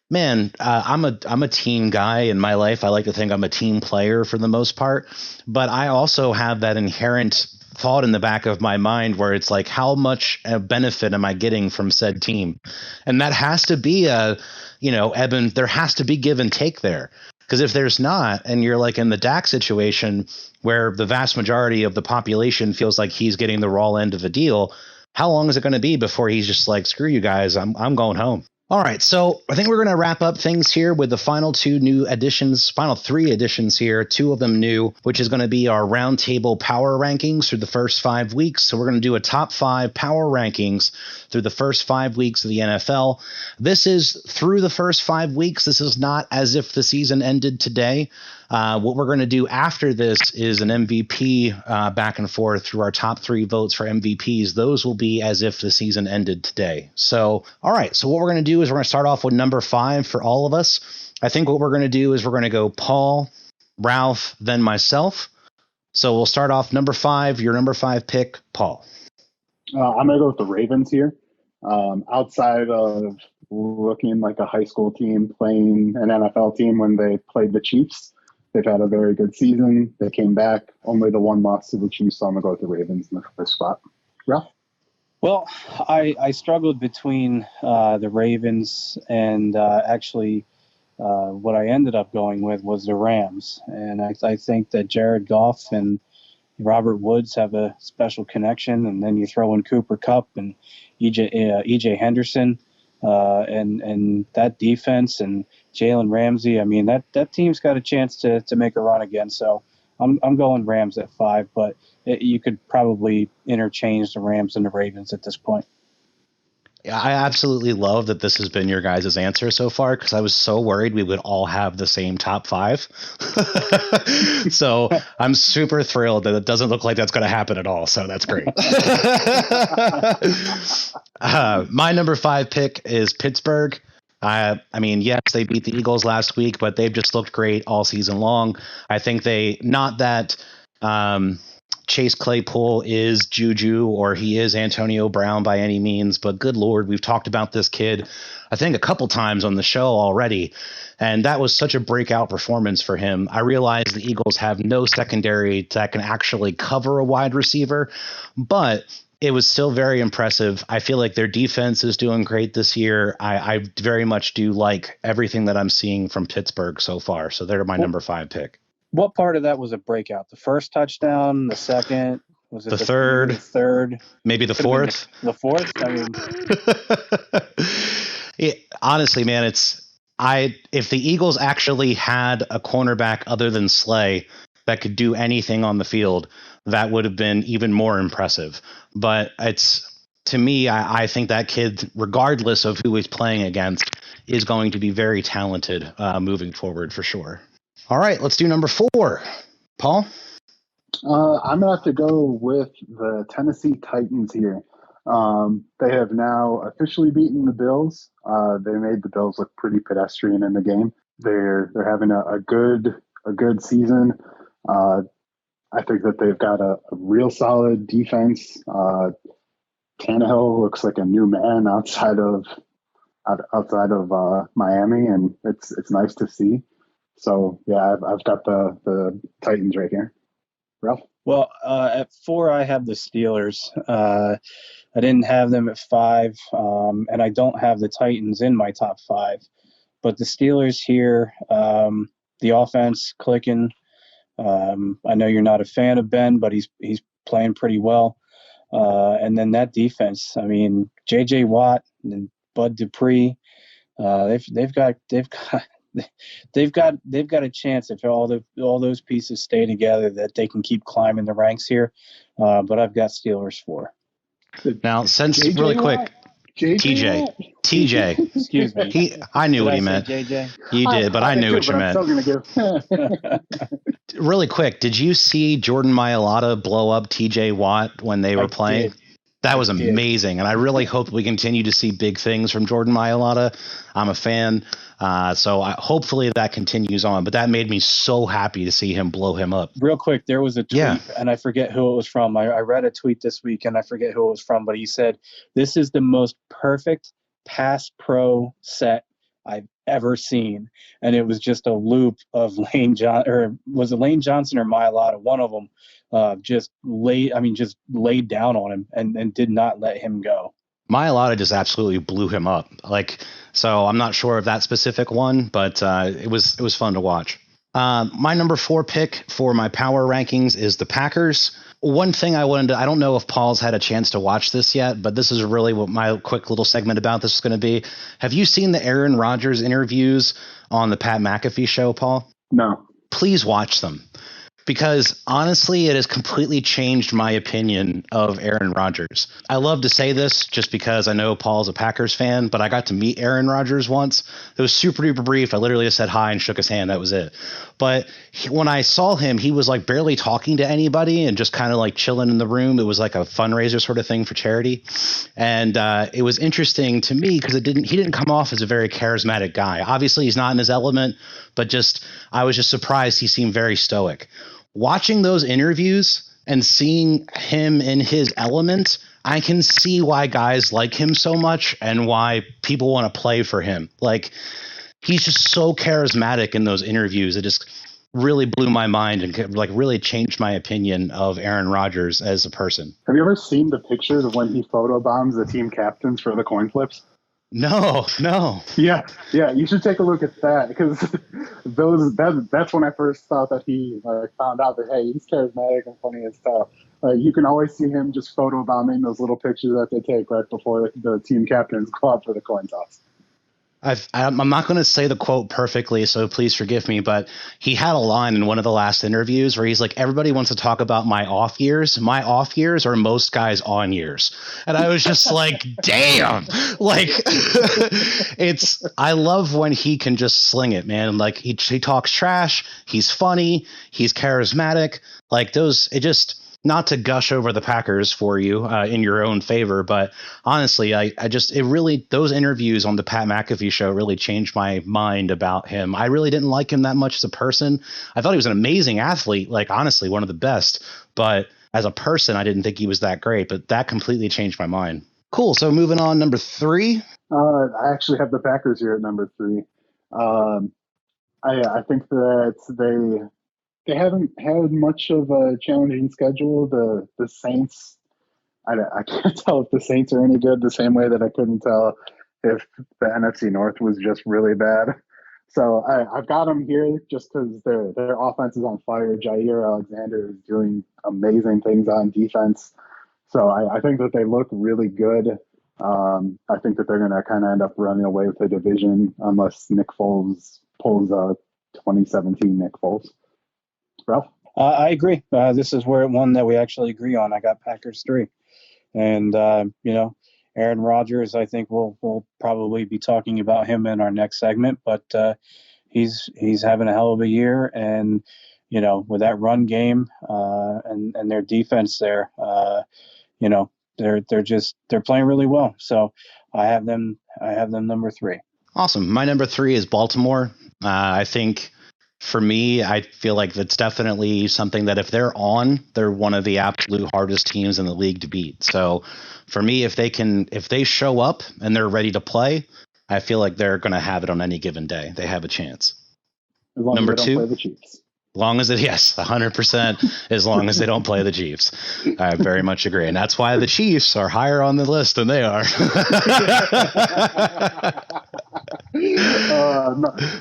man, I'm a team guy in my life. I like to think I'm a team player for the most part, but I also have that inherent thought in the back of my mind where it's like, how much benefit am I getting from said team? And that has to be Eben, there has to be give and take there. Because if there's not, and you're like in the Dak situation where the vast majority of the population feels like he's getting the raw end of the deal, how long is it going to be before he's just like, screw you guys, I'm going home? All right, so I think we're going to wrap up things here with the final three additions here, two of them new, which is going to be our roundtable power rankings through the first 5 weeks. So we're going to do a top 5 power rankings through the first 5 weeks of the NFL. This is through the first 5 weeks. This is not as if the season ended today. What we're going to do after this is an MVP back and forth through our top 3 votes for MVPs. Those will be as if the season ended today. So, all right. So what we're going to do is we're going to start off with number 5 for all of us. I think what we're going to do is we're going to go Paul, Ralph, then myself. So we'll start off number 5, your number 5 pick, Paul. I'm going to go with the Ravens here. Outside of looking like a high school team playing an NFL team when they played the Chiefs, they've had a very good season. They came back. Only the one loss to the Chiefs, so I'm going to go with the Ravens in the first spot. Ralph? Well, I struggled between the Ravens and actually what I ended up going with was the Rams. And I think that Jared Goff and Robert Woods have a special connection. And then you throw in Cooper Kupp and EJ Henderson and that defense and Jalen Ramsey. I mean, that team's got a chance to make a run again. So I'm going Rams at 5, but you could probably interchange the Rams and the Ravens at this point. Yeah, I absolutely love that this has been your guys' answer so far, because I was so worried we would all have the same top 5. So I'm super thrilled that it doesn't look like that's going to happen at all. So that's great. My number 5 pick is Pittsburgh. I mean, yes, they beat the Eagles last week, but they've just looked great all season long. I think not that Chase Claypool is Juju or he is Antonio Brown by any means, but good Lord, we've talked about this kid, I think, a couple times on the show already, and that was such a breakout performance for him. I realize the Eagles have no secondary that can actually cover a wide receiver, but it was still very impressive. I feel like their defense is doing great this year. I very much do like everything that I'm seeing from Pittsburgh so far, so they're my number 5 pick. What part of that was a breakout? The first touchdown, the second? Was it the third? The third? Maybe the fourth? The fourth? I mean, honestly, man, if the Eagles actually had a cornerback other than Slay that could do anything on the field, that would have been even more impressive. But to me, I think that kid, regardless of who he's playing against, is going to be very talented moving forward for sure. All right, let's do number 4. Paul? I'm going to have to go with the Tennessee Titans here. They have now officially beaten the Bills. They made the Bills look pretty pedestrian in the game. They're having a good season. I think that they've got a real solid defense. Tannehill looks like a new man outside of Miami, and it's nice to see. So yeah, I've got the Titans right here. Ralph? Well, at 4, I have the Steelers. I didn't have them at 5, and I don't have the Titans in my top 5. But the Steelers here, the offense clicking. I know you're not a fan of Ben, but he's playing pretty well. And then that defense. I mean, J.J. Watt and Bud Dupree. They've got a chance if all those pieces stay together that they can keep climbing the ranks here. But I've got Steelers 4. Now, since JJ really quick, TJ. Excuse me. I knew what he meant. JJ? You did, but I knew what you meant. I'm still gonna give. Really quick, did you see Jordan Mailata blow up TJ Watt when they were playing? That was amazing, and I really hope we continue to see big things from Jordan Mailata. I'm a fan, so hopefully that continues on. But that made me so happy to see him blow him up. Real quick, there was a tweet, and I forget who it was from. I read a tweet this week, and I forget who it was from, but he said, "This is the most perfect pass pro set I've ever seen," and it was just a loop of Lane Johnson or Mailata, one of them. Just laid down on him and did not let him go. Mailata just absolutely blew him up. So I'm not sure of that specific one, but it was fun to watch. My number 4 pick for my power rankings is the Packers. One thing I don't know if Paul's had a chance to watch this yet, but this is really what my quick little segment about this is going to be. Have you seen the Aaron Rodgers interviews on the Pat McAfee show, Paul? No. Please watch them. Because honestly, it has completely changed my opinion of Aaron Rodgers. I love to say this just because I know Paul's a Packers fan, but I got to meet Aaron Rodgers once. It was super duper brief. I literally just said hi and shook his hand. That was it. But when I saw him, he was like barely talking to anybody and just kind of like chilling in the room. It was like a fundraiser sort of thing for charity. And it was interesting to me because he didn't come off as a very charismatic guy. Obviously, he's not in his element, but I was just surprised he seemed very stoic. Watching those interviews and seeing him in his element, I can see why guys like him so much and why people want to play for him. Like, he's just so charismatic in those interviews. It just really blew my mind and like really changed my opinion of Aaron Rodgers as a person. Have you ever seen the pictures of when he photobombs the team captains for the coin flips? No. Yeah. You should take a look at that because that's when I first thought that he found out that, hey, he's charismatic and funny and stuff. You can always see him just photobombing those little pictures that they take right before the team captains go out for the coin toss. I'm not going to say the quote perfectly, so please forgive me, but he had a line in one of the last interviews where he's like, everybody wants to talk about my off years. My off years are most guys' on years. And I was just like, damn, like I love when he can just sling it, man. Like he talks trash. He's funny. He's charismatic. Like not to gush over the Packers for you in your own favor, but honestly, those interviews on the Pat McAfee show really changed my mind about him. I really didn't like him that much as a person. I thought he was an amazing athlete, like honestly, one of the best, but as a person, I didn't think he was that great, but that completely changed my mind. Cool. So moving on, number 3. I actually have the Packers here at number 3. I think that they haven't had much of a challenging schedule. The Saints, I can't tell if the Saints are any good the same way that I couldn't tell if the NFC North was just really bad. So I've got them here just because their offense is on fire. Jair Alexander is doing amazing things on defense. So I think that they look really good. I think that they're going to kind of end up running away with the division unless Nick Foles pulls 2017 Nick Foles. Ralph? I agree. This is one that we actually agree on. I got Packers 3. And, Aaron Rodgers, I think we'll probably be talking about him in our next segment, but he's having a hell of a year. And, with that run game and their defense there, they're playing really well. So I have them number 3. Awesome. My number 3 is Baltimore. I think for me, I feel like that's definitely something that if they're one of the absolute hardest teams in the league to beat. So for me, if they show up and they're ready to play, I feel like they're going to have it on any given day. They have a chance. As long Number as they don't 2, play the Chiefs. Yes, 100%. As long as they don't play the Chiefs, I very much agree, and that's why the Chiefs are higher on the list than they are.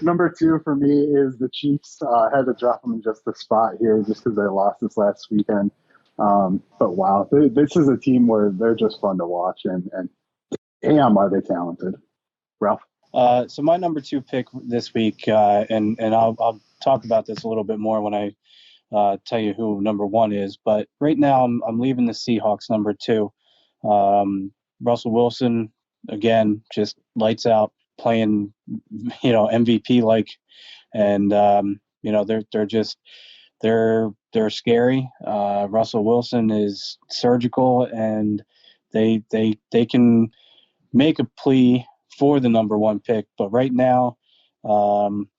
Number 2 for me is the Chiefs. I had to drop them in just the spot here just because they lost this last weekend. But wow, this is a team where they're just fun to watch, and damn, are they talented. Ralph? So my number 2 pick this week, and I'll talk about this a little bit more when I tell you who number 1 is. But right now I'm leaving the Seahawks number 2. Russell Wilson, again, just lights out, playing, MVP like, and they're scary. Russell Wilson is surgical, and they can make a plea for the number one pick, but right now,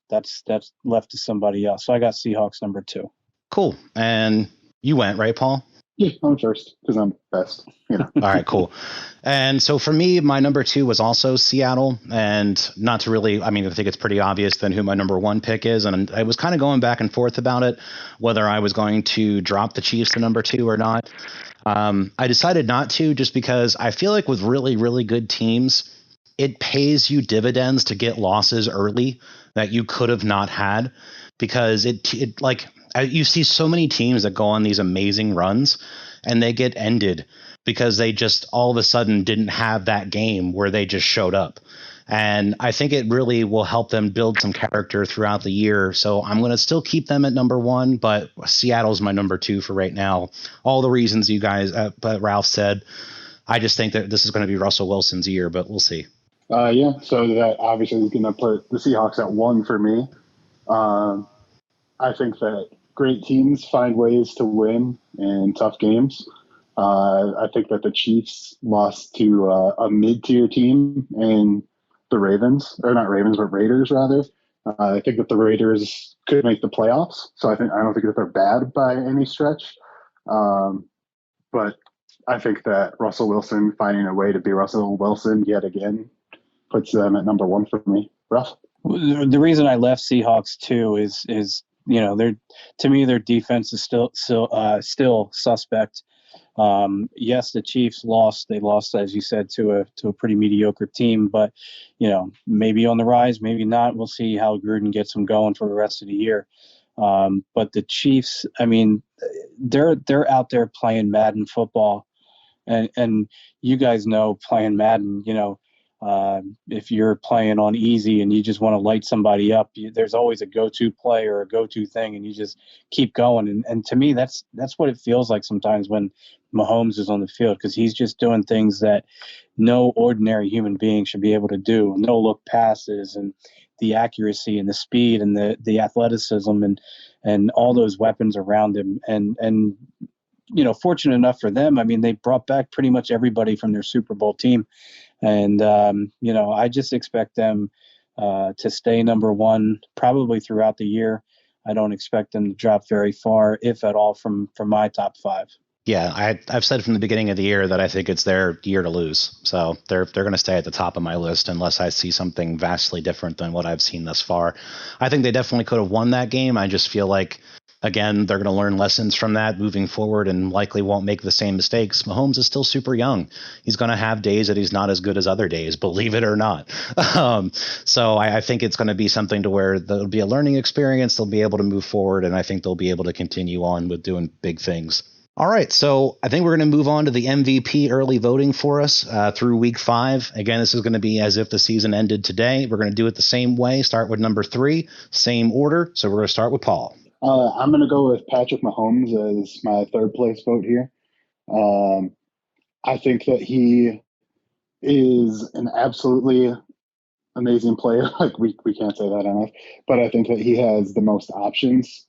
that's left to somebody else. So I got Seahawks number 2. Cool. And you went, right, Paul? Yeah, I'm first because I'm best. All right, cool. And so for me, my number 2 was also Seattle. And not to really, I think it's pretty obvious then who my number 1 pick is. And I was kind of going back and forth about it, whether I was going to drop the Chiefs to number 2 or not. I decided not to, just because I feel like with really, really good teams, it pays you dividends to get losses early that you could have not had, because it like you see so many teams that go on these amazing runs and they get ended because they just all of a sudden didn't have that game where they just showed up. And I think it really will help them build some character throughout the year. So I'm going to still keep them at number 1, but Seattle's my number 2 for right now. All the reasons you guys, Ralph said. I just think that this is going to be Russell Wilson's year, but we'll see. Yeah, so that obviously is going to put the Seahawks at 1 for me. I think that great teams find ways to win in tough games. I think that the Chiefs lost to a mid-tier team in the Ravens, or not Ravens, but Raiders rather. I think that the Raiders could make the playoffs, so I don't think that they're bad by any stretch. But I think that Russell Wilson finding a way to be Russell Wilson yet again puts them at number 1 for me. Ruff? The reason I left Seahawks too is to me their defense is still suspect. Yes, the Chiefs lost. They lost, as you said, to a pretty mediocre team, but maybe on the rise, maybe not. We'll see how Gruden gets them going for the rest of the year. But the Chiefs, they're out there playing Madden football, and you guys know playing Madden. If you're playing on easy and you just want to light somebody up, there's always a go-to play or a go-to thing, and you just keep going. And to me, that's what it feels like sometimes when Mahomes is on the field, because he's just doing things that no ordinary human being should be able to do. No-look passes and the accuracy and the speed and the athleticism and all those weapons around him. And fortunate enough for them, they brought back pretty much everybody from their Super Bowl team. And, I just expect them to stay number 1 probably throughout the year. I don't expect them to drop very far, if at all, from my top 5. Yeah, I've said from the beginning of the year that I think it's their year to lose. So they're going to stay at the top of my list unless I see something vastly different than what I've seen thus far. I think they definitely could have won that game. I just feel like, again, they're going to learn lessons from that moving forward and likely won't make the same mistakes. Mahomes is still super young. He's going to have days that he's not as good as other days, believe it or not. So I think it's going to be something to where there'll be a learning experience. They'll be able to move forward, and I think they'll be able to continue on with doing big things. All right, so I think we're going to move on to the MVP early voting for us through week 5. Again, this is going to be as if the season ended today. We're going to do it the same way, start with number 3, same order. So we're going to start with Paul. I'm going to go with Patrick Mahomes as my third place vote here. I think that he is an absolutely amazing player. Like we can't say that enough, but I think that he has the most options.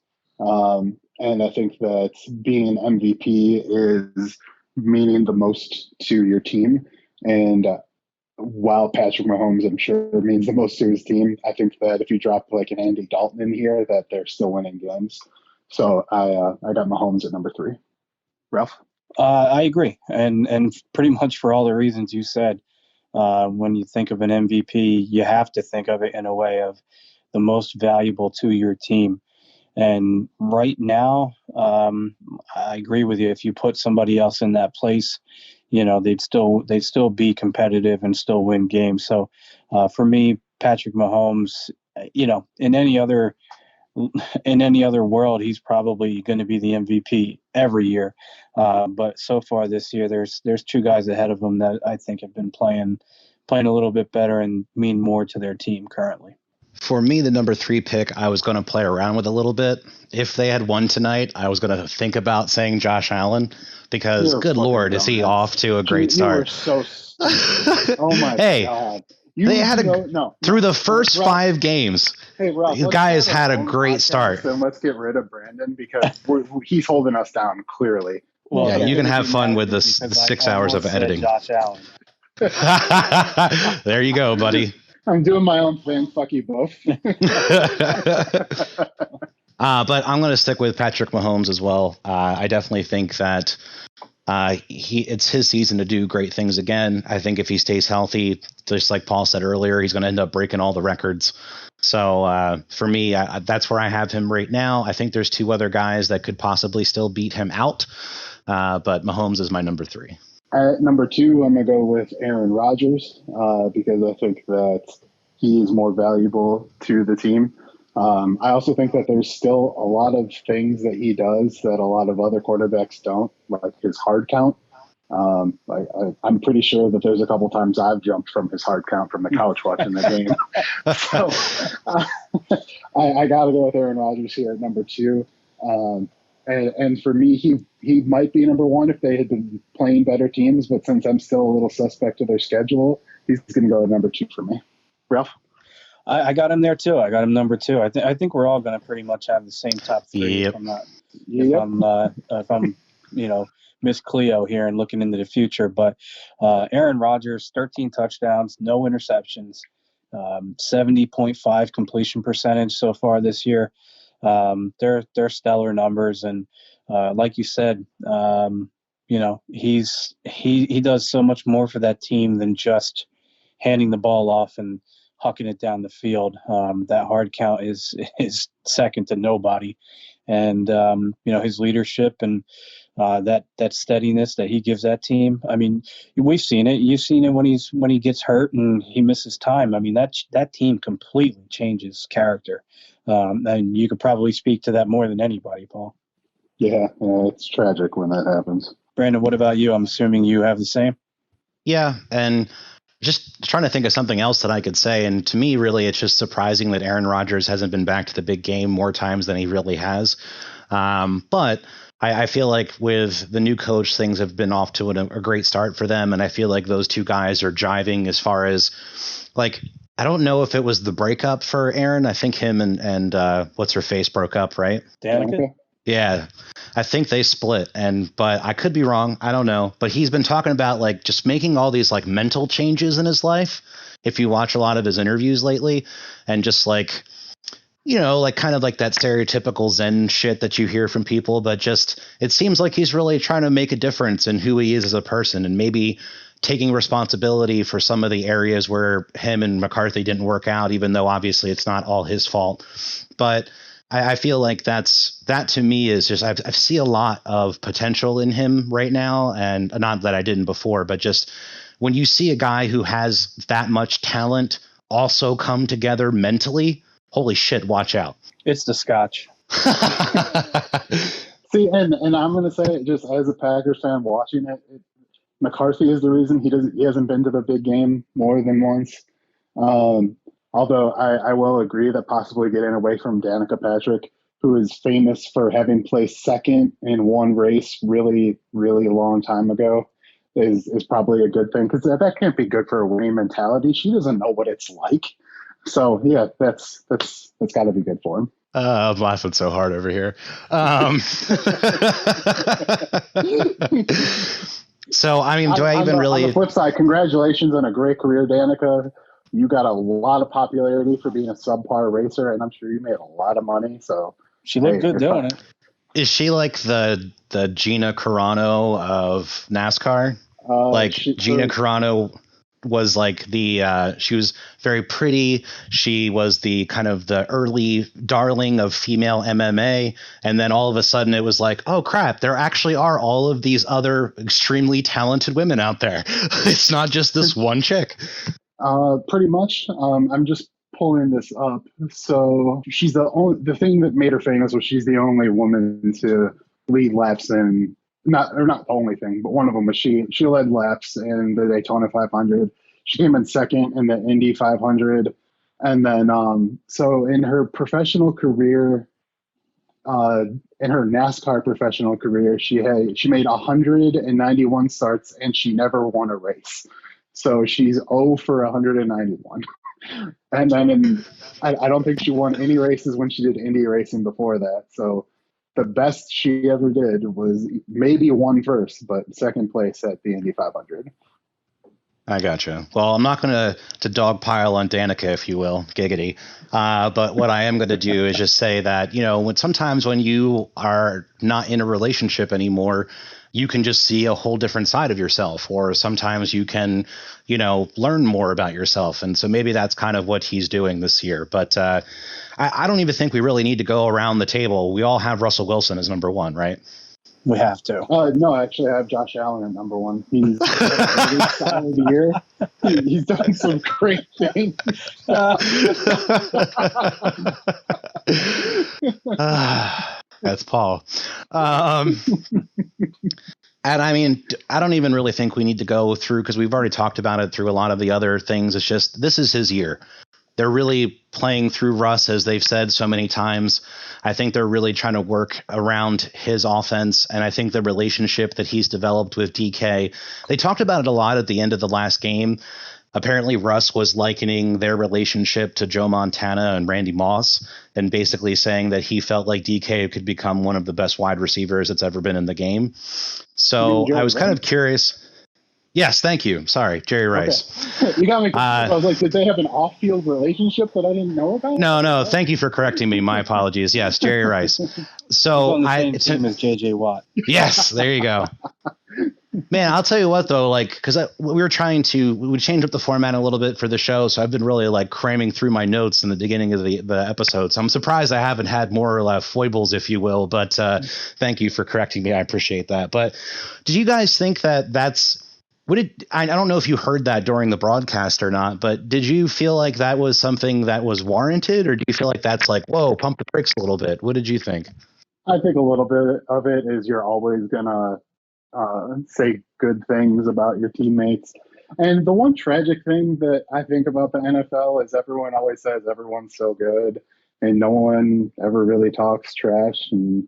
And I think that being an MVP is meaning the most to your team. And while Patrick Mahomes, I'm sure, means the most to his team, I think that if you drop like an Andy Dalton in here, that they're still winning games. So I got Mahomes at number 3. Ralph? I agree. And pretty much for all the reasons you said. When you think of an MVP, you have to think of it in a way of the most valuable to your team. And right now, I agree with you. If you put somebody else in that place, they'd still be competitive and still win games. So for me, Patrick Mahomes, in any other world, he's probably going to be the MVP every year. But so far this year, there's 2 guys ahead of him that I think have been playing a little bit better and mean more to their team currently. For me, the number 3 pick, I was going to play around with a little bit. If they had won tonight, I was going to think about saying Josh Allen because, good Lord, is he off to a great start. You were so stupid. Oh, my God. They had through the first Ralph, 5 games. Hey, Ralph, the guy has had a great start. Then let's get rid of Brandon because he's holding us down clearly. Well, Yeah, you can have fun with the because 6 I hours of almost said editing. Josh Allen. There you go, buddy. I'm doing my own thing. Fuck you both. But I'm going to stick with Patrick Mahomes as well. I definitely think that it's his season to do great things again. I think if he stays healthy, just like Paul said earlier, he's going to end up breaking all the records. So for me, that's where I have him right now. I think there's 2 other guys that could possibly still beat him out, but Mahomes is my number 3. At number 2, I'm going to go with Aaron Rodgers because I think that he is more valuable to the team. I also think that there's still a lot of things that he does that a lot of other quarterbacks don't, like his hard count. I'm pretty sure that there's a couple times I've jumped from his hard count from the couch watching the game. So I got to go with Aaron Rodgers here at number 2. And for me, he might be number 1 if they had been playing better teams. But since I'm still a little suspect to their schedule, he's going to go at number 2 for me. Ralph? I got him there too. I got him number 2. I think we're all going to pretty much have the same top 3. Yep. If I'm Miss Cleo here and looking into the future. But Aaron Rodgers, 13 touchdowns, no interceptions, 70.5 completion percentage so far this year. They're stellar numbers, and like you said, he does so much more for that team than just handing the ball off and hucking it down the field. That hard count is second to nobody, and his leadership and that steadiness that he gives that team. I mean, we've seen it. You've seen it when he gets hurt and he misses time. I mean, that team completely changes character. And you could probably speak to that more than anybody, Paul. Yeah, it's tragic when that happens. Brandon, what about you? I'm assuming you have the same. Yeah, and just trying to think of something else that I could say. And to me, really, it's just surprising that Aaron Rodgers hasn't been back to the big game more times than he really has. But I feel like with the new coach, things have been off to a great start for them. And I feel like those 2 guys are jiving as far as, like, I don't know if it was the breakup for Aaron. I think him and what's her face broke up, right? Danica? Yeah, I think they split, but I could be wrong. I don't know. But he's been talking about like just making all these like mental changes in his life. If you watch a lot of his interviews lately, and just like, like kind of like that stereotypical Zen shit that you hear from people, but just it seems like he's really trying to make a difference in who he is as a person, and maybe taking responsibility for some of the areas where him and McCarthy didn't work out, even though obviously it's not all his fault. But I feel like that to me is just, I see a lot of potential in him right now, and not that I didn't before, but just when you see a guy who has that much talent also come together mentally, holy shit, watch out. It's the scotch. See, and I'm going to say it just as a Packers fan watching it, McCarthy is the reason he hasn't been to the big game more than once. Although I will agree that possibly getting away from Danica Patrick, who is famous for having placed second in one race really, really long time ago, is probably a good thing, because that can't be good for a winning mentality. She doesn't know what it's like. So yeah, that's got to be good for him. I'm laughing so hard over here. So, I mean, do I even really... On the flip side, congratulations on a great career, Danica. You got a lot of popularity for being a subpar racer, and I'm sure you made a lot of money. So she looked good doing it. Is she like the Gina Carano of NASCAR? Gina Carano was like she was very pretty. She was the kind of the early darling of female MMA. And then all of a sudden it was like, oh crap, there actually are all of these other extremely talented women out there. It's not just this one chick. Pretty much. I'm just pulling this up. So she's the thing that made her famous was she's the only woman to lead laps in, not the only thing, but one of them was she led laps in the Daytona 500. She came in second in the Indy 500. And then, so in her professional career, in her NASCAR professional career, she made 191 starts and she never won a race. So she's 0 for 191. And then I don't think she won any races when she did Indy racing before that. So the best she ever did was maybe won first, but second place at the Indy 500. I gotcha. Well, I'm not going to dogpile on Danica, if you will, giggity. But what I am going to do is just say that, sometimes when you are not in a relationship anymore, you can just see a whole different side of yourself, or sometimes you can, learn more about yourself. And so maybe that's kind of what he's doing this year. But I don't even think we really need to go around the table. We all have Russell Wilson as number one, right? We have to. No, actually, I have Josh Allen at number one. He's side of the year. He's done some great things. That's Paul. And I mean, I don't even really think we need to go through, because we've already talked about it through a lot of the other things. It's just, this is his year. They're really playing through Russ, as they've said so many times. I think they're really trying to work around his offense. And I think the relationship that he's developed with DK, they talked about it a lot at the end of the last game. Apparently, Russ was likening their relationship to Joe Montana and Randy Moss, and basically saying that he felt like DK could become one of the best wide receivers that's ever been in the game. So I was kind of curious. Yes, thank you. Sorry, Jerry Rice. Okay. You got me. I was like, did they have an off-field relationship that I didn't know about? No. Thank you for correcting me. My apologies. Yes, Jerry Rice. So on the same team as JJ Watt. Yes, there you go. Man, I'll tell you what though, because we would change up the format a little bit for the show, so I've been really cramming through my notes in the beginning of the episode. So I'm surprised I haven't had more foibles, if you will. But thank you for correcting me. I appreciate that. But did you guys think that's? I don't know if you heard that during the broadcast or not, but did you feel like that was something that was warranted, or do you feel like that's whoa, pump the brakes a little bit? What did you think? I think a little bit of it is you're always gonna say good things about your teammates. And the one tragic thing that I think about the NFL is everyone always says everyone's so good, and no one ever really talks trash. And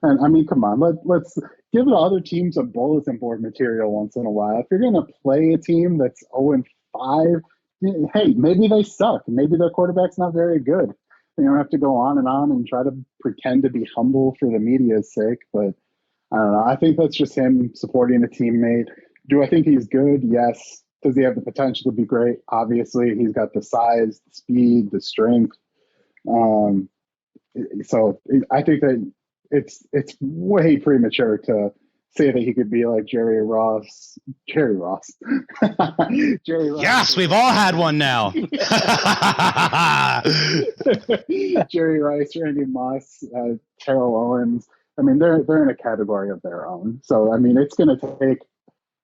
I mean, come on, let's give the other teams a bulletin board material once in a while. If you're going to play a team that's 0-5, hey, maybe they suck. Maybe their quarterback's not very good. You don't have to go on and try to pretend to be humble for the media's sake. But I don't know. I think that's just him supporting a teammate. Do I think he's good? Yes. Does he have the potential to be great? Obviously, he's got the size, the speed, the strength. So I think that it's way premature to say that he could be like Jerry Ross. Jerry Ross. Yes, we've all had one now. Jerry Rice, Randy Moss, Terrell Owens. I mean, they're in a category of their own. So I mean, it's going to take.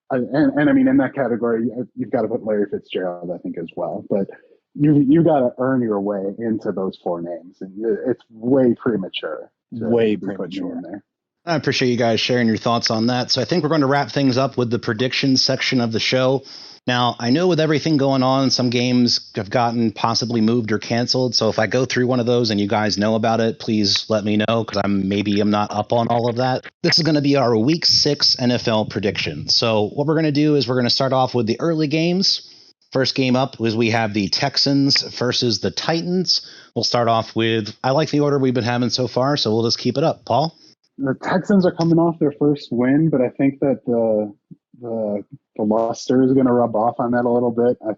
And I mean, in that category, you've got to put Larry Fitzgerald, I think, as well. But you got to earn your way into those four names, and it's way premature. Way premature in there. I appreciate you guys sharing your thoughts on that. So I think we're going to wrap things up with the predictions section of the show. Now, I know with everything going on, some games have gotten possibly moved or canceled. So if I go through one of those and you guys know about it, please let me know, because I'm not up on all of that. This is going to be our Week 6 NFL prediction. So what we're going to do is we're going to start off with the early games. First game up was we have the Texans versus the Titans. We'll start off with, I like the order we've been having so far, so we'll just keep it up. Paul? The Texans are coming off their first win, but I think that the luster is going to rub off on that a little bit. I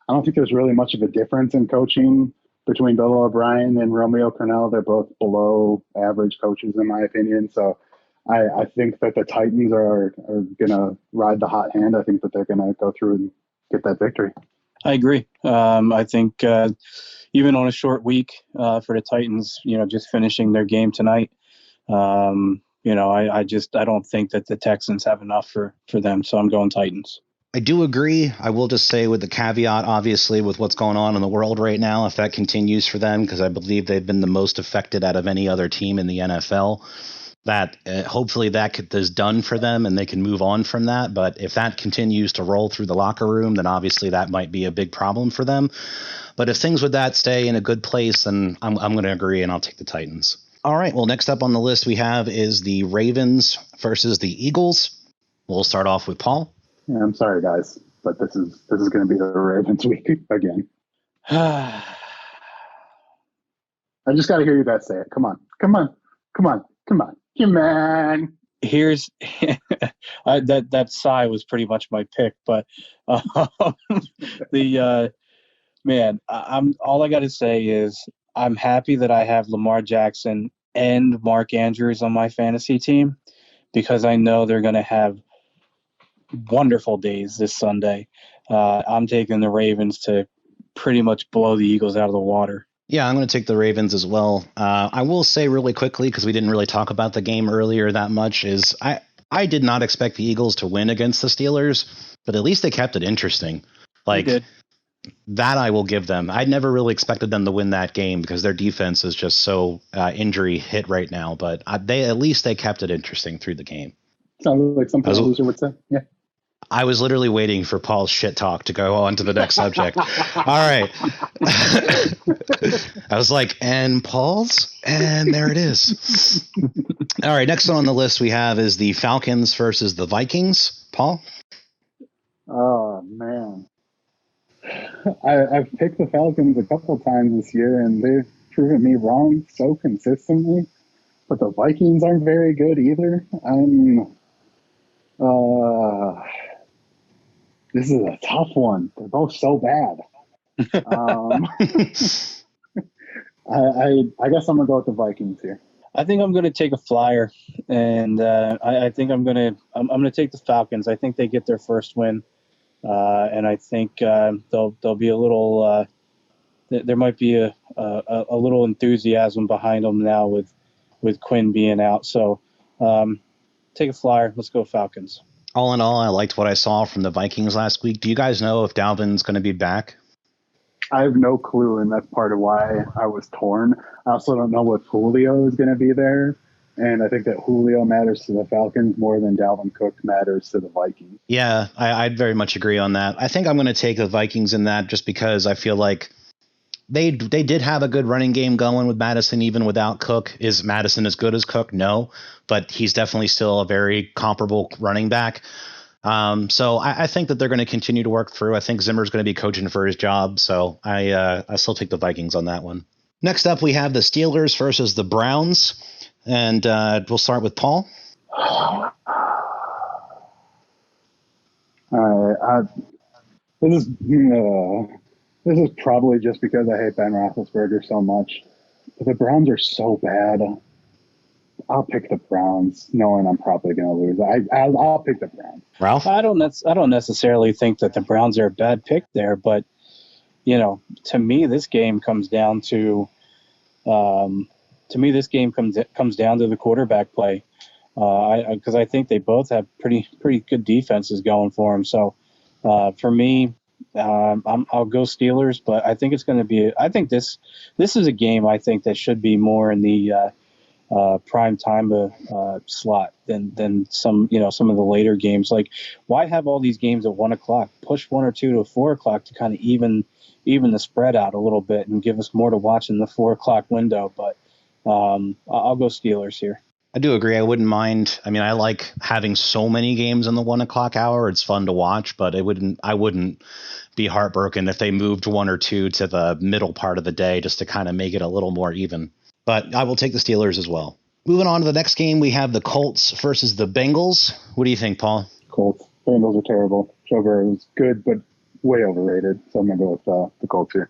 don't think there's really much of a difference in coaching between Bill O'Brien and Romeo Crennel. They're both below average coaches, in my opinion. So I think that the Titans are going to ride the hot hand. I think that they're going to go through and get that victory. I agree. I think even on a short week for the Titans, just finishing their game tonight, I don't think that the Texans have enough for them. So I'm going Titans. I do agree. I will just say, with the caveat, obviously, with what's going on in the world right now, if that continues for them, because I believe they've been the most affected out of any other team in the NFL, that hopefully that is done for them and they can move on from that. But if that continues to roll through the locker room, then obviously that might be a big problem for them. But if things with that stay in a good place, then I'm going to agree, and I'll take the Titans. All right. Well, next up on the list we have is the Ravens versus the Eagles. We'll start off with Paul. Yeah, I'm sorry, guys, but this is going to be the Ravens week again. I just got to hear you guys say it. Come on. Come on. Come on. Here's that sigh was pretty much my pick, but the man, I'm all I got to say is I'm happy that I have Lamar Jackson and Mark Andrews on my fantasy team because I know they're going to have wonderful days this Sunday. I'm taking the Ravens to pretty much blow the Eagles out of the water. Yeah, I'm going to take the Ravens as well. I will say really quickly, because we didn't really talk about the game earlier that much, is I did not expect the Eagles to win against the Steelers, but at least they kept it interesting. Like, that I will give them. I never really expected them to win that game because their defense is just so injury hit right now, but at least they kept it interesting through the game. Sounds like something a loser would say. Yeah. I was literally waiting for Paul's shit talk to go on to the next subject. All right. I was like, and Paul's? And there it is. All right. Next on the list we have is the Falcons versus the Vikings. Paul? Oh, man. I've picked the Falcons a couple of times this year, and they've proven me wrong so consistently. But the Vikings aren't very good either. This is a tough one. They're both so bad. I guess I'm gonna go with the Vikings here. I think I'm gonna take a flyer, and I think I'm gonna take the Falcons. I think they get their first win, and I think they'll be a little. There might be a little enthusiasm behind them now with Quinn being out. So take a flyer. Let's go Falcons. All in all, I liked what I saw from the Vikings last week. Do you guys know if Dalvin's going to be back? I have no clue, and that's part of why I was torn. I also don't know if Julio is going to be there, and I think that Julio matters to the Falcons more than Dalvin Cook matters to the Vikings. Yeah, I'd very much agree on that. I think I'm going to take the Vikings in that just because I feel like they did have a good running game going with Madison even without Cook. Is Madison as good as Cook? No, but he's definitely still a very comparable running back. So I think that they're going to continue to work through. I think Zimmer's going to be coaching for his job, so I still take the Vikings on that one. Next up, we have the Steelers versus the Browns, and we'll start with Paul. All right, this is probably just because I hate Ben Roethlisberger so much. But the Browns are so bad. I'll pick the Browns, knowing I'm probably going to lose. I'll pick the Browns. Ralph? I don't necessarily think that the Browns are a bad pick there, but to me, this game comes down to the quarterback play. Because I think they both have pretty good defenses going for them. So for me, I'll go Steelers, but I think it's going to be. I think this is a game I think that should be more in the prime time slot than some of the later games. Like, why have all these games at 1 o'clock? Push 1 or 2 to 4 o'clock to kind of even the spread out a little bit and give us more to watch in the 4 o'clock window. But I'll go Steelers here. I do agree. I wouldn't mind. I mean, I like having so many games in the 1 o'clock hour. It's fun to watch, but I wouldn't be heartbroken if they moved 1 or 2 to the middle part of the day just to kind of make it a little more even. But I will take the Steelers as well. Moving on to the next game, we have the Colts versus the Bengals. What do you think, Paul? Colts. Bengals are terrible. Joe Burrow is good, but way overrated. So I'm going to go with the Colts here.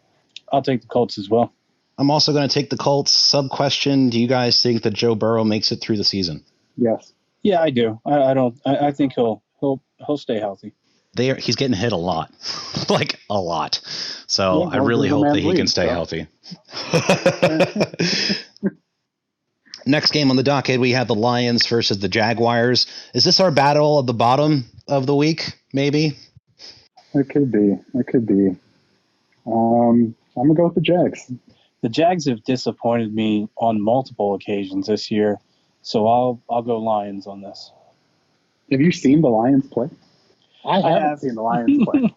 I'll take the Colts as well. I'm also going to take the Colts. Sub-question, do you guys think that Joe Burrow makes it through the season? Yes. Yeah, I do. I think he'll stay healthy. He's getting hit a lot. Like, a lot. So yeah, I really hope that he can stay healthy. Next game on the docket, we have the Lions versus the Jaguars. Is this our battle of the bottom of the week, maybe? It could be. I'm going to go with the Jags. The Jags have disappointed me on multiple occasions this year, so I'll go Lions on this. Have you seen the Lions play? I haven't seen the Lions play.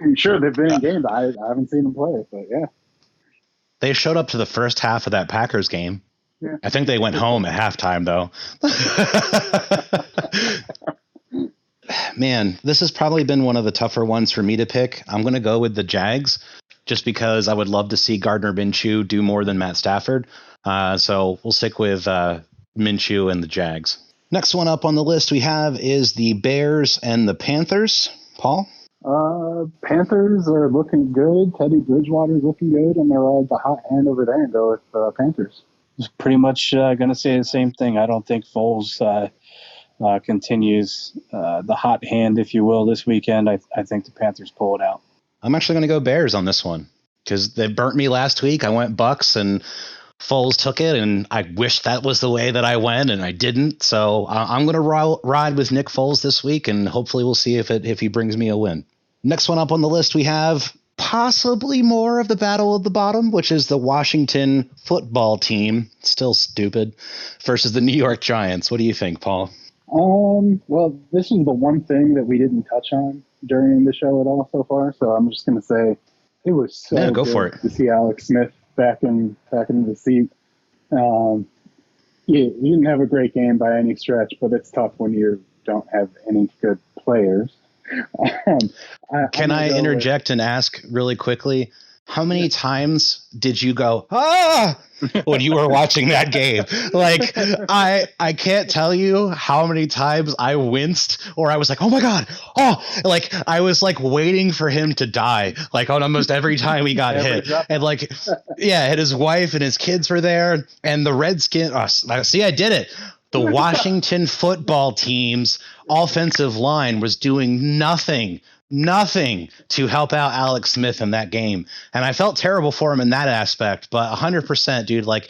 I'm sure they've been in games. I haven't seen them play, but yeah. They showed up to the first half of that Packers game. Yeah. I think they went home at halftime, though. Man, this has probably been one of the tougher ones for me to pick. I'm going to go with the Jags just because I would love to see Gardner Minshew do more than Matt Stafford. So we'll stick with Minshew and the Jags. Next one up on the list we have is the Bears and the Panthers. Paul? Panthers are looking good. Teddy Bridgewater's looking good, and they're the hot hand over there and go with Panthers. Just pretty much going to say the same thing. I don't think Foles continues the hot hand, if you will, this weekend. I think the Panthers pull it out. I'm actually going to go Bears on this one because they burnt me last week. I went Bucks and Foles took it, and I wish that was the way that I went, and I didn't. So I'm going to ride with Nick Foles this week, and hopefully we'll see if he brings me a win. Next one up on the list, we have possibly more of the battle of the bottom, which is the Washington football team, still stupid, versus the New York Giants. What do you think, Paul? Well, this is the one thing that we didn't touch on during the show at all so far, so I'm just going to say it was so go for good it. to see Alex Smith back in the seat. He didn't have a great game by any stretch, but it's tough when you don't have any good players. Can I interject and ask really quickly, how many times did you go, when you were watching that game? Like, I can't tell you how many times I winced, or I was like, oh my God. Like I was like waiting for him to die, like on almost every time he got hit. And like, yeah, and his wife and his kids were there, and the Redskins, see, I did it. The Washington football team's offensive line was doing nothing to help out Alex Smith in that game. And I felt terrible for him in that aspect, but 100%, dude, like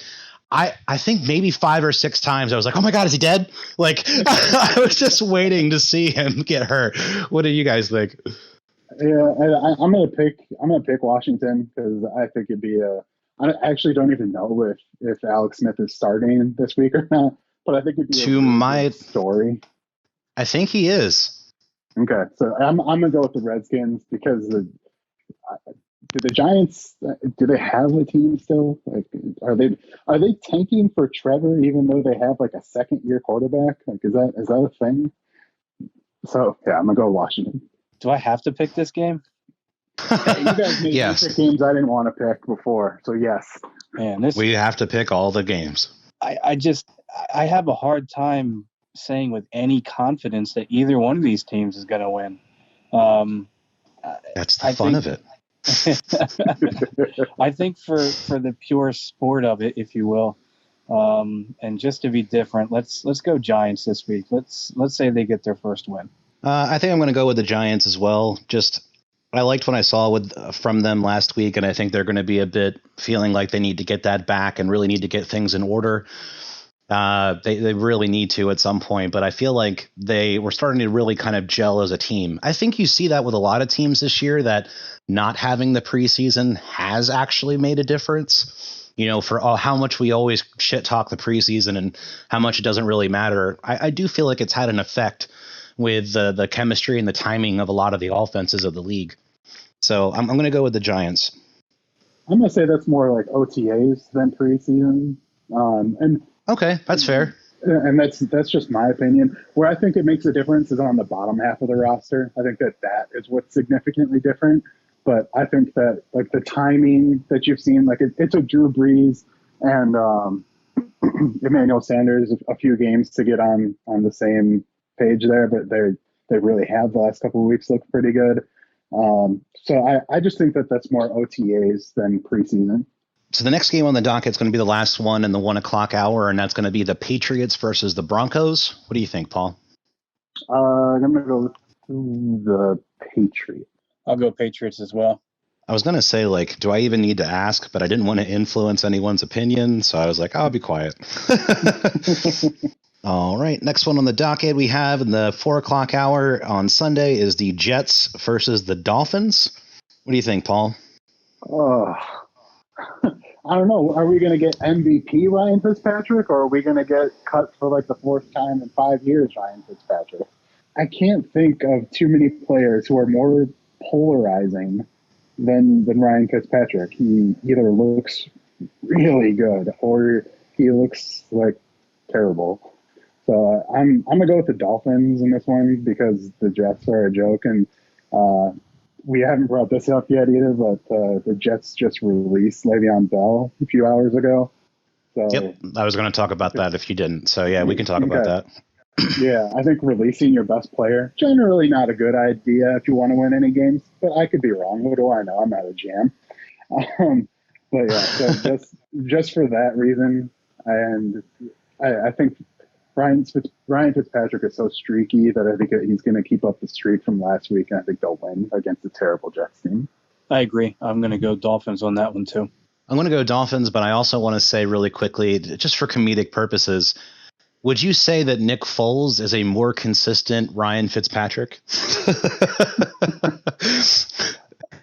I think maybe 5 or 6 times I was like, oh my God, is he dead? Like I was just waiting to see him get hurt. What do you guys think? Yeah, I'm gonna pick Washington because I think it'd be I actually don't even know if Alex Smith is starting this week or not, but I think it'd be a really good story. I think he is. Okay, so I'm gonna go with the Redskins because do the Giants, do they have a team still? Like, are they tanking for Trevor even though they have like a second-year quarterback? Like, is that a thing? So yeah, I'm gonna go Washington. Do I have to pick this game? Yeah, you guys made yes. me pick games I didn't want to pick before, so yes. Man, we have to pick all the games. I have a hard time saying with any confidence that either one of these teams is going to win. That's the fun of it. I think for the pure sport of it, if you will, and just to be different, let's go Giants this week. Let's say they get their first win. I think I'm going to go with the Giants as well. I liked what I saw from them last week, and I think they're going to be a bit feeling like they need to get that back and really need to get things in order. They really need to at some point, but I feel like they were starting to really kind of gel as a team. I think you see that with a lot of teams this year, that not having the preseason has actually made a difference. You know, for how much we always shit talk the preseason and how much it doesn't really matter. I do feel like it's had an effect with the chemistry and the timing of a lot of the offenses of the league. So I'm going to go with the Giants. I'm going to say that's more like OTAs than preseason. Okay, that's fair. And that's just my opinion. Where I think it makes a difference is on the bottom half of the roster. I think that is what's significantly different. But I think that like the timing that you've seen, like it took Drew Brees and Emmanuel Sanders a few games to get on the same page there, but they really have the last couple of weeks looked pretty good. So I just think that that's more OTAs than preseason. So the next game on the docket is going to be the last one in the 1 o'clock hour, and that's going to be the Patriots versus the Broncos. What do you think, Paul? I'm going to go with the Patriots. I'll go Patriots as well. I was going to say, like, do I even need to ask? But I didn't want to influence anyone's opinion, so I was like, I'll be quiet. All right, next one on the docket we have in the 4 o'clock hour on Sunday is the Jets versus the Dolphins. What do you think, Paul? I don't know. Are we going to get MVP Ryan Fitzpatrick, or are we going to get cut for like the 4th time in 5 years Ryan Fitzpatrick? I can't think of too many players who are more polarizing than Ryan Fitzpatrick. He either looks really good or he looks like terrible. So I'm going to go with the Dolphins in this one because the Jets are a joke. And we haven't brought this up yet either, but the Jets just released Le'Veon Bell a few hours ago. So Yep, I was going to talk about that if you didn't. So yeah, we can talk about that. Yeah, I think releasing your best player, generally not a good idea if you want to win any games, but I could be wrong. What do I know? I'm not a GM. But yeah, so just for that reason, and I think Ryan Fitzpatrick is so streaky that I think he's going to keep up the streak from last week, and I think they'll win against a terrible Jets team. I agree. I'm going to go Dolphins on that one too. I'm going to go Dolphins, but I also want to say really quickly, just for comedic purposes, would you say that Nick Foles is a more consistent Ryan Fitzpatrick?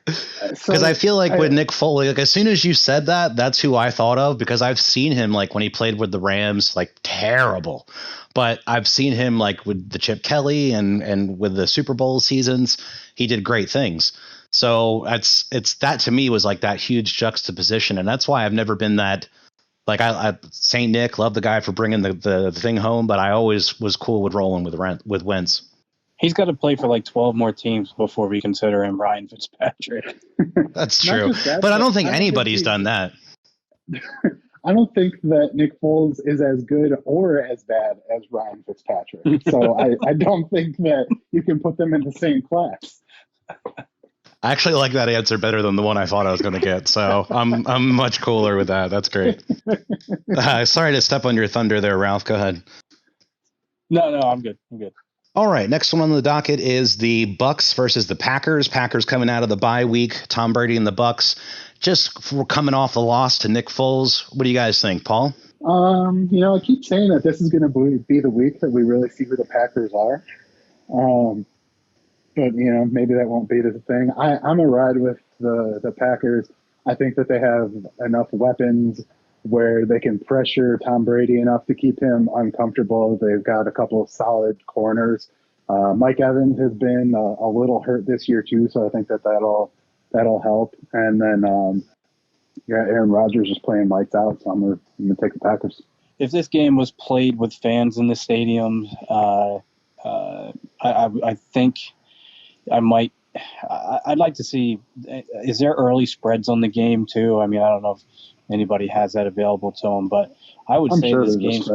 Because I feel like with Nick Foles, like as soon as you said that, that's who I thought of, because I've seen him like when he played with the Rams, like terrible. But I've seen him like with the Chip Kelly and with the Super Bowl seasons, he did great things. So it's that to me was like that huge juxtaposition, and that's why I've never been that. Like I Saint Nick, love the guy for bringing the thing home, but I always was cool with rolling with Wentz. He's got to play for like 12 more teams before we consider him Ryan Fitzpatrick. That's true, but I don't think anybody's done that. I don't think that Nick Foles is as good or as bad as Ryan Fitzpatrick. So I don't think that you can put them in the same class. I actually like that answer better than the one I thought I was going to get. So I'm much cooler with that. That's great. Sorry to step on your thunder there, Ralph. Go ahead. No, I'm good. All right. Next one on the docket is the Bucks versus the Packers. Packers coming out of the bye week. Tom Brady and the Bucks just coming off the loss to Nick Foles. What do you guys think, Paul? I keep saying that this is going to be the week that we really see who the Packers are. But, maybe that won't be the thing. I'm a ride with the Packers. I think that they have enough weapons where they can pressure Tom Brady enough to keep him uncomfortable. They've got a couple of solid corners. Mike Evans has been a little hurt this year, too, so I think that'll help. And then, Aaron Rodgers is playing lights out, so I'm going to take the Packers. If this game was played with fans in the stadium, I think I'd like to see, is there early spreads on the game too? I mean, I don't know if anybody has that available to them, but I would say this game's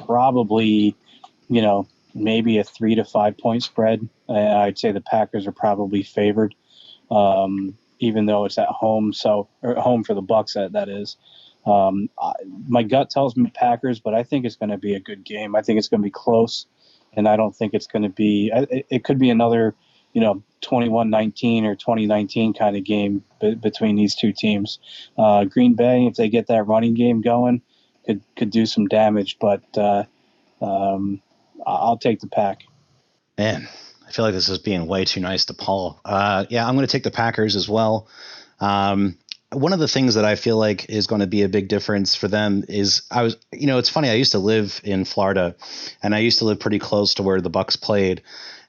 probably, maybe a 3 to 5 point spread. I'd say the Packers are probably favored, even though it's at home. Or home for the Bucks, that is. My gut tells me Packers, but I think it's going to be a good game. I think it's going to be close, and I don't think it's going to be. It could be another, 21-19 or 2019 kind of game between these two teams. Green Bay, if they get that running game going, could do some damage, but I'll take the Pack. Man, I feel like this is being way too nice to Paul. Yeah, I'm going to take the Packers as well. One of the things that I feel like is going to be a big difference for them is it's funny. I used to live in Florida, and I used to live pretty close to where the Bucks played.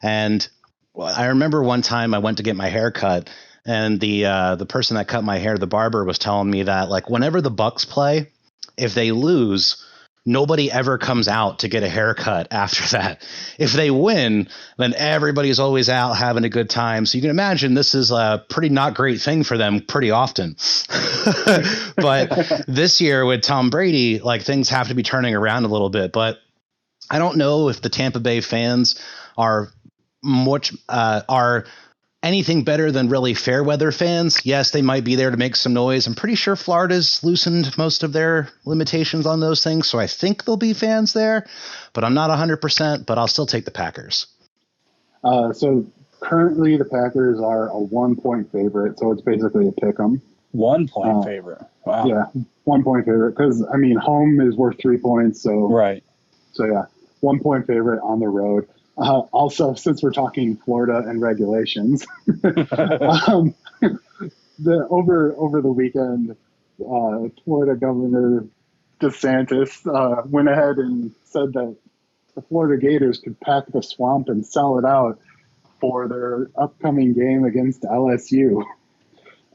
And I remember one time I went to get my hair cut, and the person that cut my hair, the barber, was telling me that like whenever the Bucks play, if they lose, nobody ever comes out to get a haircut after that. If they win, then everybody's always out having a good time. So you can imagine this is a pretty not great thing for them pretty often. But this year with Tom Brady, like things have to be turning around a little bit. But I don't know if the Tampa Bay fans are anything better than really fair weather fans. Yes, they might be there to make some noise. I'm pretty sure Florida's loosened most of their limitations on those things, so I think there'll be fans there, but I'm not 100%, but I'll still take the Packers. So currently the Packers are a 1-point favorite, so it's basically a pick 'em. 1 point favorite. Wow. Yeah, 1 point favorite, because, home is worth 3 points, so... Right. So, yeah, 1 point favorite on the road. Also, since we're talking Florida and regulations, over the weekend, Florida Governor DeSantis went ahead and said that the Florida Gators could pack the swamp and sell it out for their upcoming game against LSU.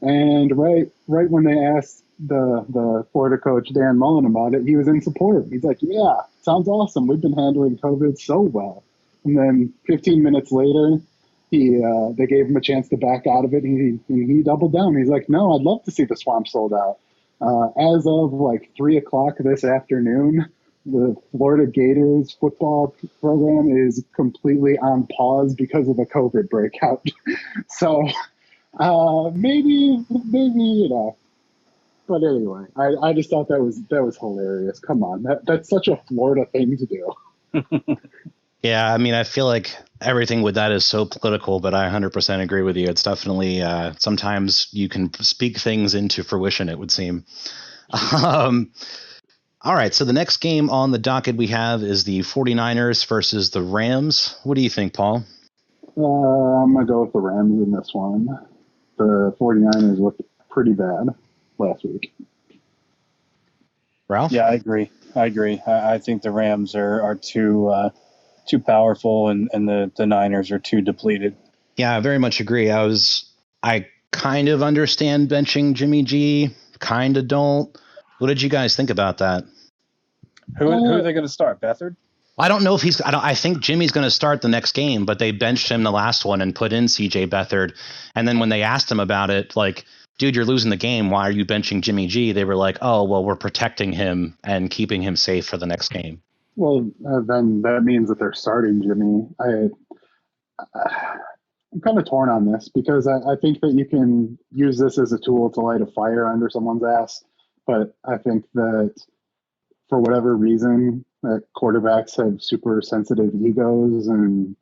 And right when they asked the Florida coach Dan Mullen about it, he was in support. He's like, "Yeah, sounds awesome. We've been handling COVID so well." And then 15 minutes later, they gave him a chance to back out of it, and he doubled down. He's like, "No, I'd love to see the swamp sold out." As of like 3 o'clock this afternoon, the Florida Gators football program is completely on pause because of a COVID breakout. So maybe But anyway, I just thought that was hilarious. Come on, that's such a Florida thing to do. Yeah, I mean, I feel like everything with that is so political, but I 100% agree with you. It's definitely sometimes you can speak things into fruition, it would seem. All right, so the next game on the docket we have is the 49ers versus the Rams. What do you think, Paul? I'm going to go with the Rams in this one. The 49ers looked pretty bad last week. Ralph? Yeah, I agree. I think the Rams are too powerful, and the Niners are too depleted. Yeah, I very much agree. I kind of understand benching Jimmy G, kind of don't. What did you guys think about that? Who are they going to start? Beathard? I don't know if I think Jimmy's going to start the next game, but they benched him the last one and put in CJ Beathard. And then when they asked him about it, like, dude, you're losing the game. Why are you benching Jimmy G? They were like, oh, well, we're protecting him and keeping him safe for the next game. Well, then that means that they're starting Jimmy. I'm kind of torn on this because I think that you can use this as a tool to light a fire under someone's ass. But I think that for whatever reason, that quarterbacks have super sensitive egos, and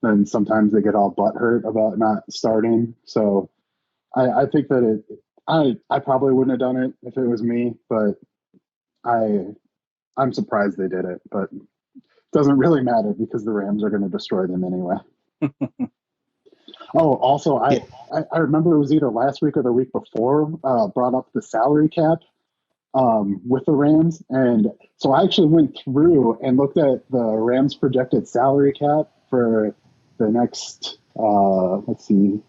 then sometimes they get all butthurt about not starting. So I think that I probably wouldn't have done it if it was me, but I'm surprised they did it. But it doesn't really matter because the Rams are going to destroy them anyway. Oh, also, I remember it was either last week or the week before, brought up the salary cap with the Rams. And so I actually went through and looked at the Rams projected salary cap for the next, let's see,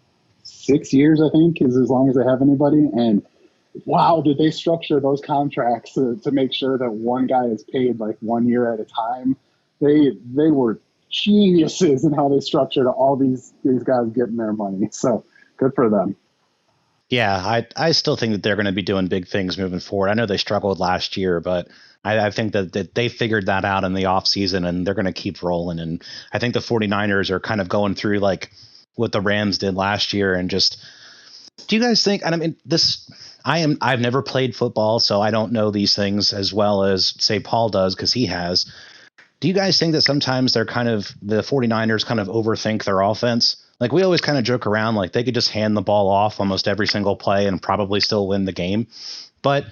6 years, I think, is as long as they have anybody. And wow, did they structure those contracts to make sure that one guy is paid like 1 year at a time? They were geniuses in how they structured all these guys getting their money. So good for them. Yeah, I still think that they're going to be doing big things moving forward. I know they struggled last year, but I think that they figured that out in the offseason, and they're going to keep rolling. And I think the 49ers are kind of going through like what the Rams did last year. And just, do you guys think, and I mean, I've never played football, so I don't know these things as well as, say, Paul does, because he has. Do you guys think that sometimes the 49ers kind of overthink their offense? Like, we always kind of joke around like they could just hand the ball off almost every single play and probably still win the game. But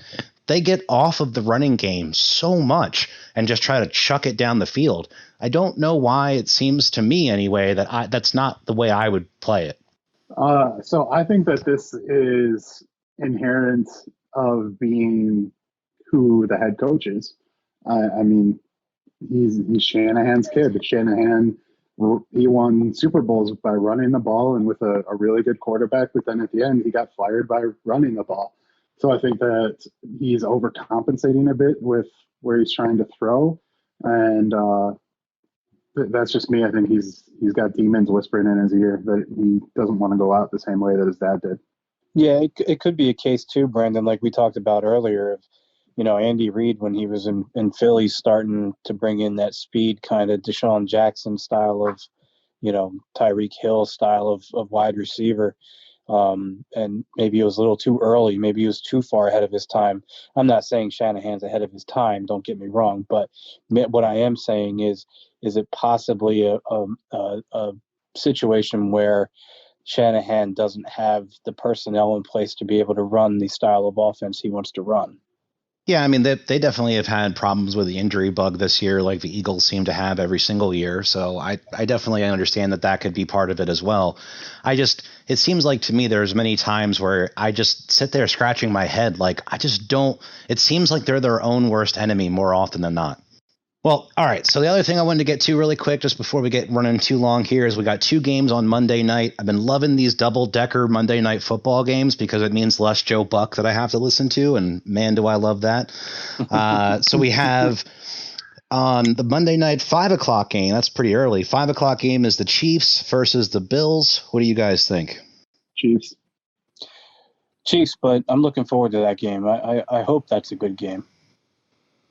they get off of the running game so much and just try to chuck it down the field. I don't know why. It seems to me anyway that that's not the way I would play it. So I think that this is inherent of being who the head coach is. I mean, he's Shanahan's kid. Shanahan, he won Super Bowls by running the ball and with a really good quarterback, but then at the end he got fired by running the ball. So I think that he's overcompensating a bit with where he's trying to throw, and that's just me. I think he's got demons whispering in his ear that he doesn't want to go out the same way that his dad did. Yeah, it could be a case too, Brandon, like we talked about earlier, of Andy Reid when he was in Philly starting to bring in that speed kind of Deshaun Jackson style of, Tyreek Hill style of wide receiver. And maybe it was a little too early. Maybe he was too far ahead of his time. I'm not saying Shanahan's ahead of his time. Don't get me wrong. But what I am saying is it possibly a situation where Shanahan doesn't have the personnel in place to be able to run the style of offense he wants to run? Yeah, I mean, they definitely have had problems with the injury bug this year, like the Eagles seem to have every single year. So I definitely understand that could be part of it as well. It seems like to me there's many times where I just sit there scratching my head. Like, it seems like they're their own worst enemy more often than not. Well, all right. So the other thing I wanted to get to really quick, just before we get running too long here, is we got 2 games on Monday night. I've been loving these double-decker Monday night football games because it means less Joe Buck that I have to listen to, and man, do I love that. So we have on the Monday night 5 o'clock game. That's pretty early. 5 o'clock game is the Chiefs versus the Bills. What do you guys think? Chiefs. Chiefs, but I'm looking forward to that game. I hope that's a good game.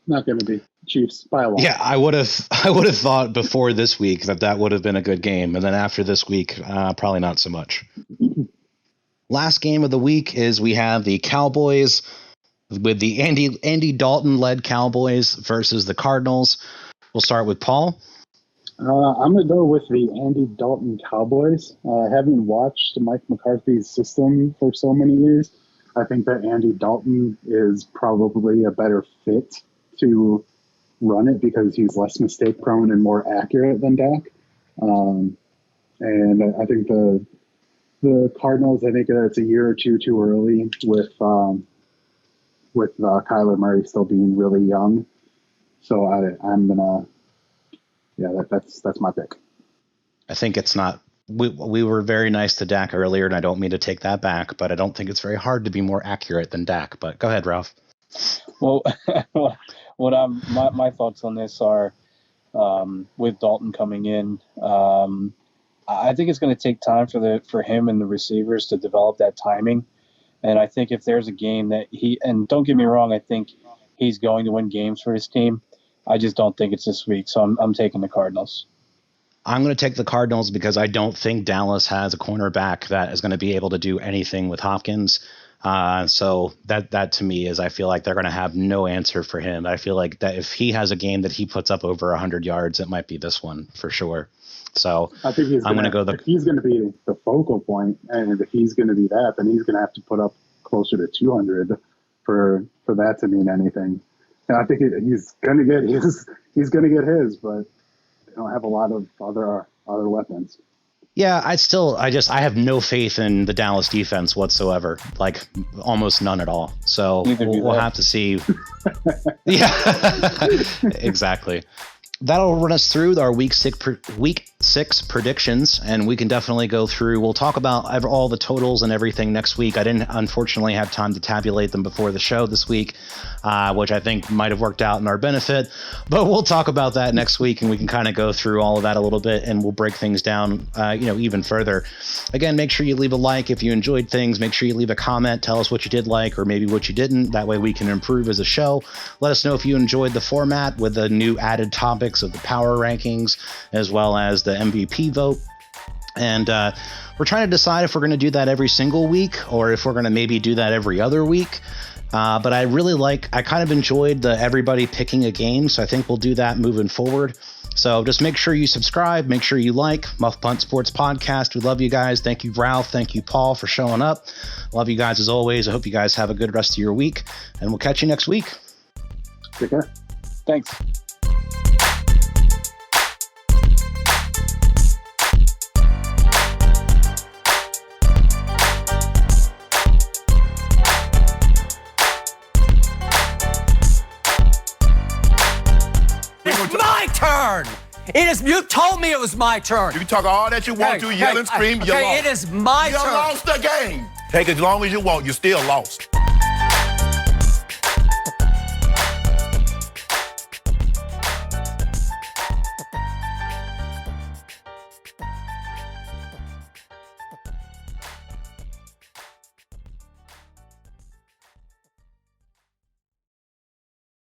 Not going to be. Chiefs by a lot. Yeah, I would have thought before this week that would have been a good game, and then after this week, probably not so much. Last game of the week is we have the Cowboys with the Andy Dalton led Cowboys versus the Cardinals. We'll start with Paul. I'm going to go with the Andy Dalton Cowboys. Having watched Mike McCarthy's system for so many years, I think that Andy Dalton is probably a better fit to run it because he's less mistake prone and more accurate than Dak. And I think the Cardinals, I think it's a year or two too early with Kyler Murray still being really young. So I'm gonna, that's my pick. I think it's not. We were very nice to Dak earlier, and I don't mean to take that back, but I don't think it's very hard to be more accurate than Dak. But go ahead, Ralph. Well, my thoughts on this are with Dalton coming in. I think it's going to take time for him and the receivers to develop that timing. And I think if there's a game that and don't get me wrong, I think he's going to win games for his team. I just don't think it's this week. So I'm taking the Cardinals. I'm going to take the Cardinals because I don't think Dallas has a cornerback that is going to be able to do anything with Hopkins. So that to me is, I feel like they're going to have no answer for him. I feel like that if he has a game that he puts up over 100 yards, it might be this one for sure. So I think I'm going to go. If he's going to be the focal point, and if he's going to be that, then he's going to have to put up closer to 200 for that to mean anything. And I think he's going to get his, but they don't have a lot of other weapons. Yeah, I have no faith in the Dallas defense whatsoever, like almost none at all. So we'll have to see. Yeah, exactly. That'll run us through our week six predictions, and we can definitely go through. We'll talk about all the totals and everything next week. I didn't unfortunately have time to tabulate them before the show this week, which I think might have worked out in our benefit, but we'll talk about that next week, and we can kind of go through all of that a little bit, and we'll break things down, even further. Again, make sure you leave a like if you enjoyed things. Make sure you leave a comment. Tell us what you did like or maybe what you didn't. That way we can improve as a show. Let us know if you enjoyed the format with the new added topics of the power rankings as well as the MVP vote. And we're trying to decide if we're going to do that every single week or if we're going to maybe do that every other week. But I kind of enjoyed the everybody picking a game. So I think we'll do that moving forward. So just make sure you subscribe. Make sure you like Muffed Punt Sports Podcast. We love you guys. Thank you, Ralph. Thank you, Paul, for showing up. Love you guys as always. I hope you guys have a good rest of your week, and we'll catch you next week. Take care. Thanks. Turn. You told me it was my turn. You can talk all that you want to, yell and scream, you lost. It is my turn. You lost the game. Take as long as you want, you still lost.